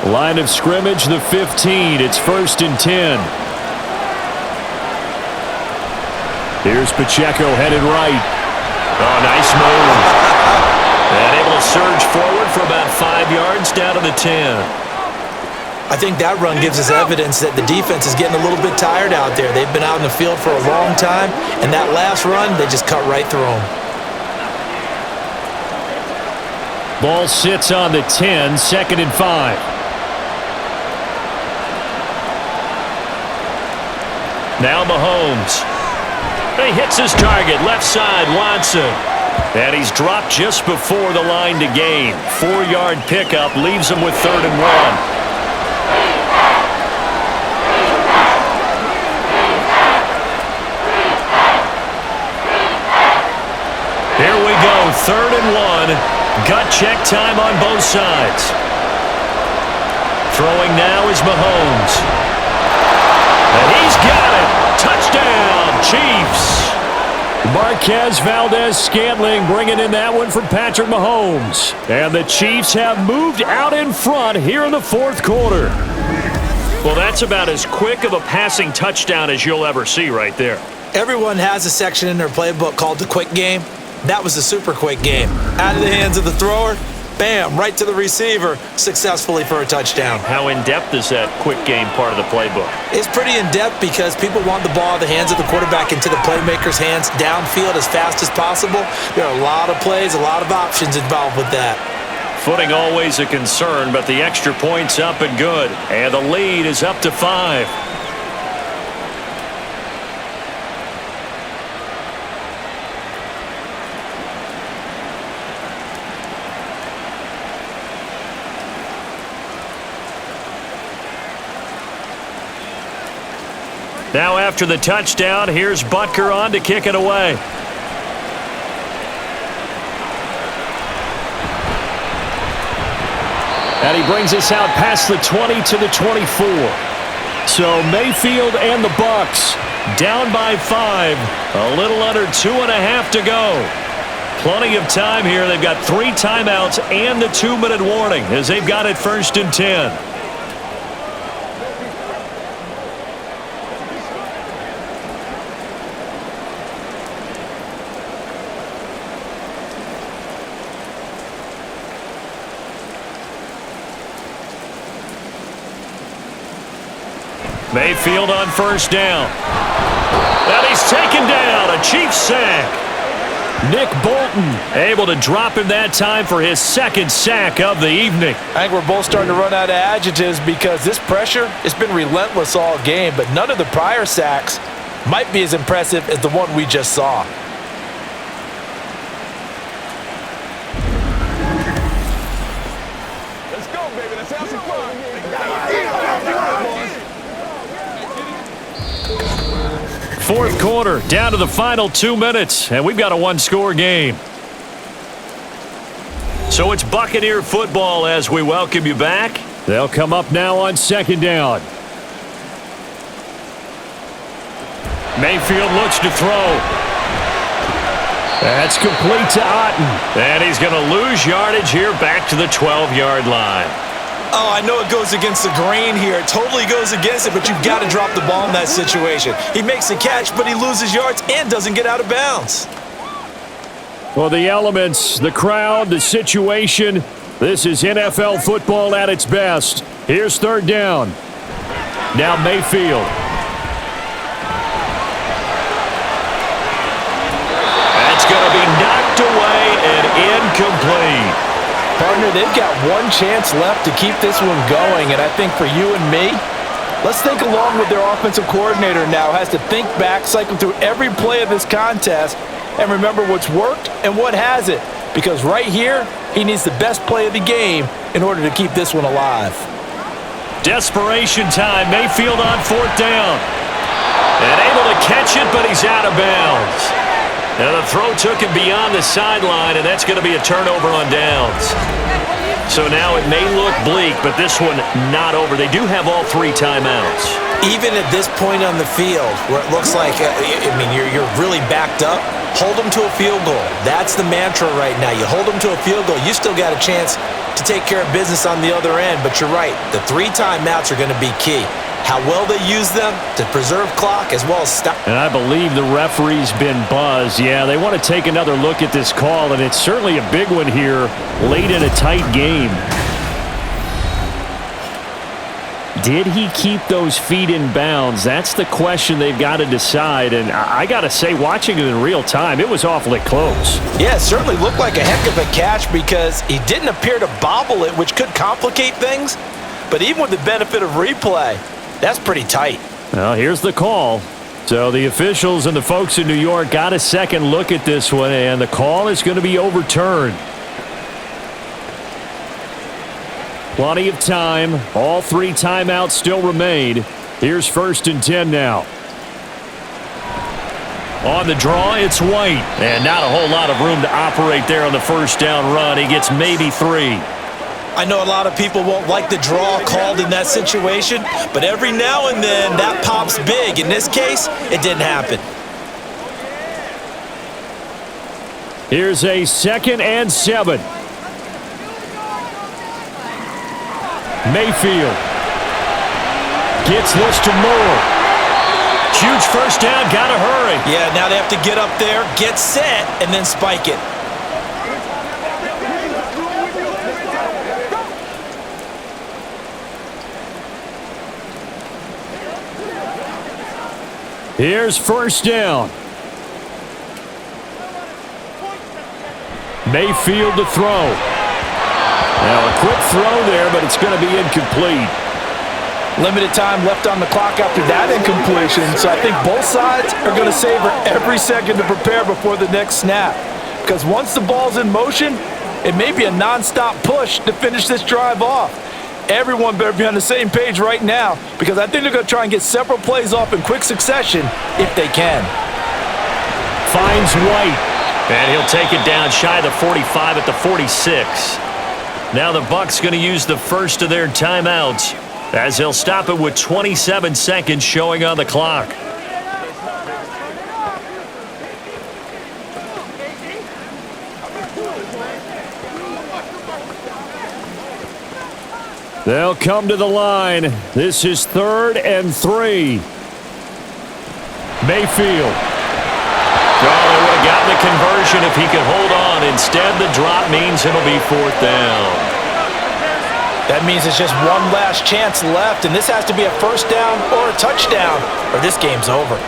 Speaker 5: Line of scrimmage, the 15. It's 1st and 10. Here's Pacheco headed right.
Speaker 2: Oh, nice move. And able to surge forward for about 5 yards down to the 10.
Speaker 7: I think that run gives us evidence that the defense is getting a little bit tired out there. They've been out in the field for a long time, and that last run, they just cut right through them.
Speaker 5: Ball sits on the 10, 2nd and 5.
Speaker 2: Now Mahomes. He hits his target, left side, Watson. And he's dropped just before the line to gain. 4-yard pickup leaves him with 3rd and 1. Here we go, 3rd and 1. Gut check time on both sides. Throwing now is Mahomes. And he's got it. Touchdown, Chiefs.
Speaker 5: Marquez Valdez-Scantling bringing in that one from Patrick Mahomes. And the Chiefs have moved out in front here in the 4th quarter.
Speaker 2: Well, that's about as quick of a passing touchdown as you'll ever see right there.
Speaker 7: Everyone has a section in their playbook called the quick game. That was the super quick game. Out of the hands of the thrower, bam, right to the receiver, successfully for a touchdown.
Speaker 2: How in-depth is that quick game part of the playbook?
Speaker 7: It's pretty in-depth because people want the ball out of the hands of the quarterback into the playmaker's hands downfield as fast as possible. There are a lot of plays, a lot of options involved with that.
Speaker 2: Footing always a concern, but the extra point's up and good. And the lead is up to 5. Now after the touchdown, here's Butker on to kick it away.
Speaker 5: And he brings us out past the 20 to the 24. So Mayfield and the BUCS down by 5. A little under 2.5 to go. Plenty of time here. They've got 3 timeouts and the 2-minute warning as they've got it 1st and 10. Mayfield on 1st down. And he's taken down. A Chiefs sack. Nick Bolton able to drop him that time for his 2nd sack of the evening.
Speaker 7: I think we're both starting to run out of adjectives because this pressure has been relentless all game, but none of the prior sacks might be as impressive as the one we just saw.
Speaker 6: Let's go, baby. Let's have some fun.
Speaker 5: 4th quarter, down to the final 2 minutes, and we've got a 1-score game.
Speaker 2: So it's Buccaneer football as we welcome you back.
Speaker 5: They'll come up now on 2nd down. Mayfield looks to throw. That's complete to Otten.
Speaker 2: And he's going to lose yardage here back to the 12-yard line.
Speaker 7: Oh, I know it goes against the grain here. It totally goes against it, but you've got to drop the ball in that situation. He makes a catch, but he loses yards and doesn't get out of bounds.
Speaker 5: Well, the elements, the crowd, the situation, this is NFL football at its best. Here's 3rd down. Now Mayfield.
Speaker 2: That's going to be knocked away and incomplete.
Speaker 7: Partner, they've got one chance left to keep this one going, and I think for you and me, let's think along with their offensive coordinator now. Has to think back, cycle through every play of this contest, and remember what's worked and what hasn't. Because right here, he needs the best play of the game in order to keep this one alive.
Speaker 2: Desperation time. Mayfield on 4th down. And able to catch it, but he's out of bounds. Now the throw took him beyond the sideline, and that's going to be a turnover on downs. So now it may look bleak, but this one not over. They do have all 3 timeouts.
Speaker 7: Even at this point on the field, where it looks like, you're really backed up, hold them to a field goal. That's the mantra right now. You hold them to a field goal. You still got a chance to take care of business on the other end, but you're right. The 3 timeouts are going to be key. How well they use them to preserve clock as well as stop.
Speaker 5: And I believe the referee's been buzzed. Yeah, they want to take another look at this call, and it's certainly a big one here late in a tight game. Did he keep those feet in bounds? That's the question they've got to decide. And I got to say, watching it in real time, it was awfully close.
Speaker 7: Yeah, it certainly looked like a heck of a catch because he didn't appear to bobble it, which could complicate things. But even with the benefit of replay, that's pretty tight.
Speaker 5: Well, here's the call. So the officials and the folks in New York got a second look at this one, and the call is going to be overturned. Plenty of time. All 3 timeouts still remain. Here's 1st and 10 now. On the draw, it's White. And not a whole lot of room to operate there on the 1st down run. He gets maybe 3.
Speaker 7: I know a lot of people won't like the draw called in that situation, but every now and then that pops big. In this case, it didn't happen.
Speaker 5: Here's a 2nd and 7. Mayfield gets this to Moore.
Speaker 2: Huge first down, gotta hurry.
Speaker 7: Yeah, now they have to get up there, get set, and then spike it.
Speaker 5: Here's first down. Mayfield to throw. Now a quick throw there, but it's going to be incomplete.
Speaker 7: Limited time left on the clock after that incompletion, so I think both sides are going to savor every second to prepare before the next snap. Because once the ball's in motion, it may be a non-stop push to finish this drive off. Everyone better be on the same page right now, because I think they're going to try and get several plays off in quick succession if they can.
Speaker 5: Finds White.
Speaker 2: And he'll take it down shy of the 45 at the 46. Now the Bucs going to use the first of their timeouts as they'll stop it with 27 seconds showing on the clock.
Speaker 5: They'll come to the line. This is 3rd and 3. Mayfield.
Speaker 2: Well, they would have gotten the conversion if he could hold on. Instead, the drop means it'll be 4th down.
Speaker 7: That means it's just one last chance left, and this has to be a first down or a touchdown, or this game's over.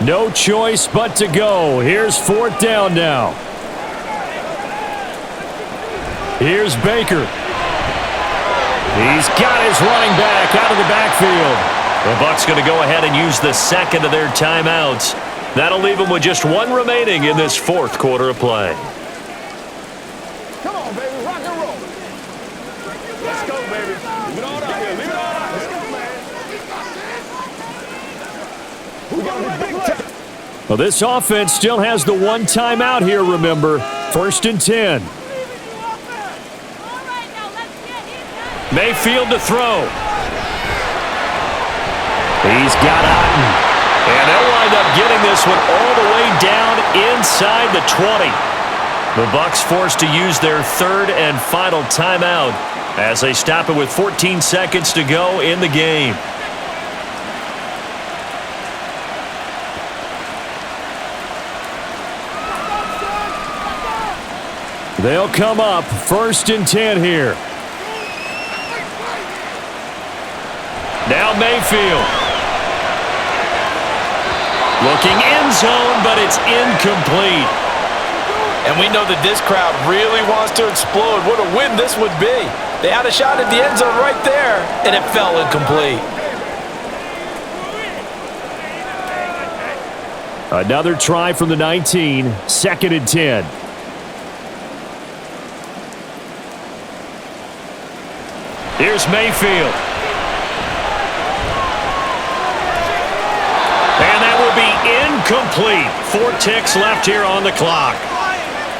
Speaker 5: No choice but to go. Here's 4th down now. Here's Baker. He's got his running back out of the backfield.
Speaker 2: The Bucs going to go ahead and use the second of their timeouts. That'll leave them with just one remaining in this 4th quarter of play.
Speaker 6: Come on, baby. Rock and roll. Let's go, baby. Leave it all out here. Leave it all out. Let's go, man. We got a big time.
Speaker 5: Well, this offense still has the one timeout here, remember. 1st and 10.
Speaker 2: Mayfield to throw.
Speaker 5: He's got Otten.
Speaker 2: And they'll wind up getting this one all the way down inside the 20. The Bucs forced to use their 3rd and final timeout as they stop it with 14 seconds to go in the game.
Speaker 5: They'll come up 1st and 10 here.
Speaker 2: Now Mayfield. Looking end zone, but it's incomplete.
Speaker 7: And we know that this crowd really wants to explode. What a win this would be. They had a shot at the end zone right there, and it fell incomplete.
Speaker 5: Another try from the 19, 2nd and 10.
Speaker 2: Here's Mayfield. And that will be incomplete. 4 ticks left here on the clock.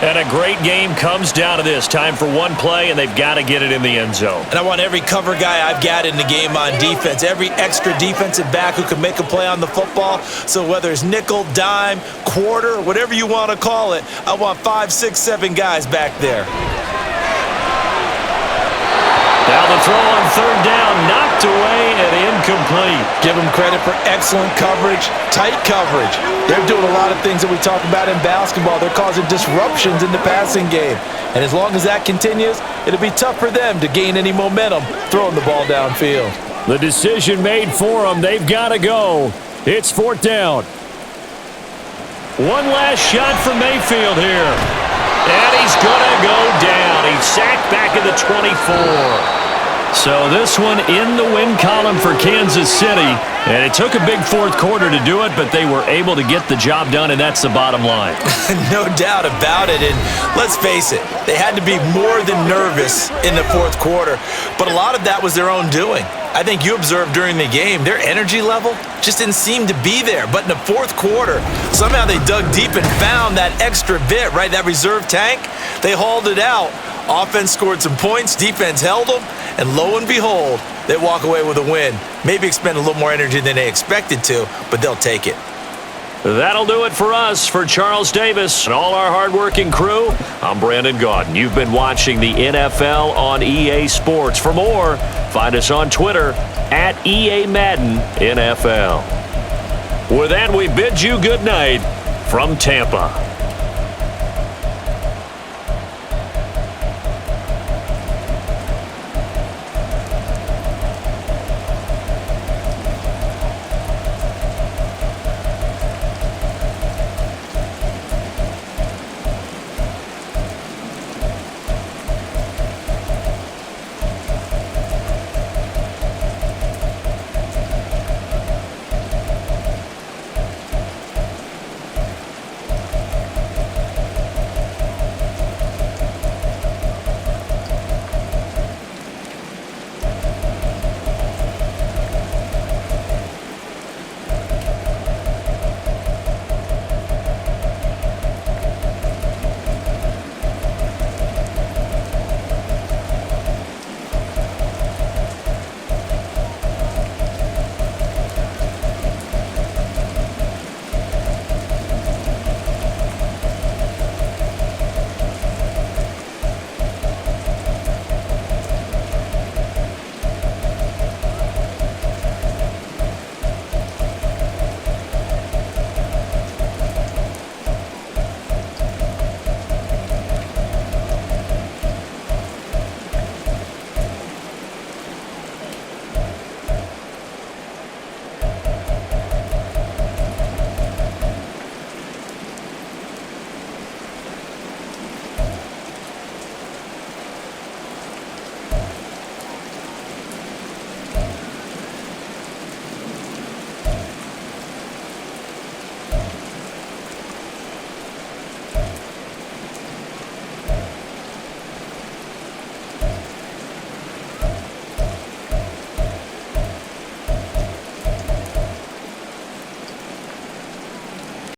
Speaker 2: And a great game comes down to this. Time for one play, and they've got to get it in the end zone.
Speaker 3: And I want every cover guy I've got in the game on defense, every extra defensive back who can make a play on the football. So whether it's nickel, dime, quarter, whatever you want to call it, I want 5, 6, 7 guys back there.
Speaker 2: Now the throw on 3rd down, knocked away and incomplete.
Speaker 7: Give them credit for excellent coverage, tight coverage. They're doing a lot of things that we talk about in basketball. They're causing disruptions in the passing game. And as long as that continues, it'll be tough for them to gain any momentum throwing the ball downfield.
Speaker 5: The decision made for them. They've got to go. It's 4th down.
Speaker 2: One last shot for Mayfield here. And he's going to go down. He's sacked back at the 24. So this one in the win column for Kansas City. And it took a big 4th quarter to do it, but they were able to get the job done, and that's the bottom line.
Speaker 3: No doubt about it. And let's face it, they had to be more than nervous in the 4th quarter. But a lot of that was their own doing. I think you observed during the game, their energy level just didn't seem to be there. But in the 4th quarter, somehow they dug deep and found that extra bit, right? That reserve tank. They hauled it out. Offense scored some points. Defense held them. And lo and behold, they walk away with a win. Maybe expend a little more energy than they expected to, but they'll take it.
Speaker 2: That'll do it for us. For Charles Davis and all our hardworking crew, I'm Brandon Gaudin. You've been watching the NFL on EA Sports. For more, find us on Twitter at EA Madden NFL. With that, we bid you good night from Tampa.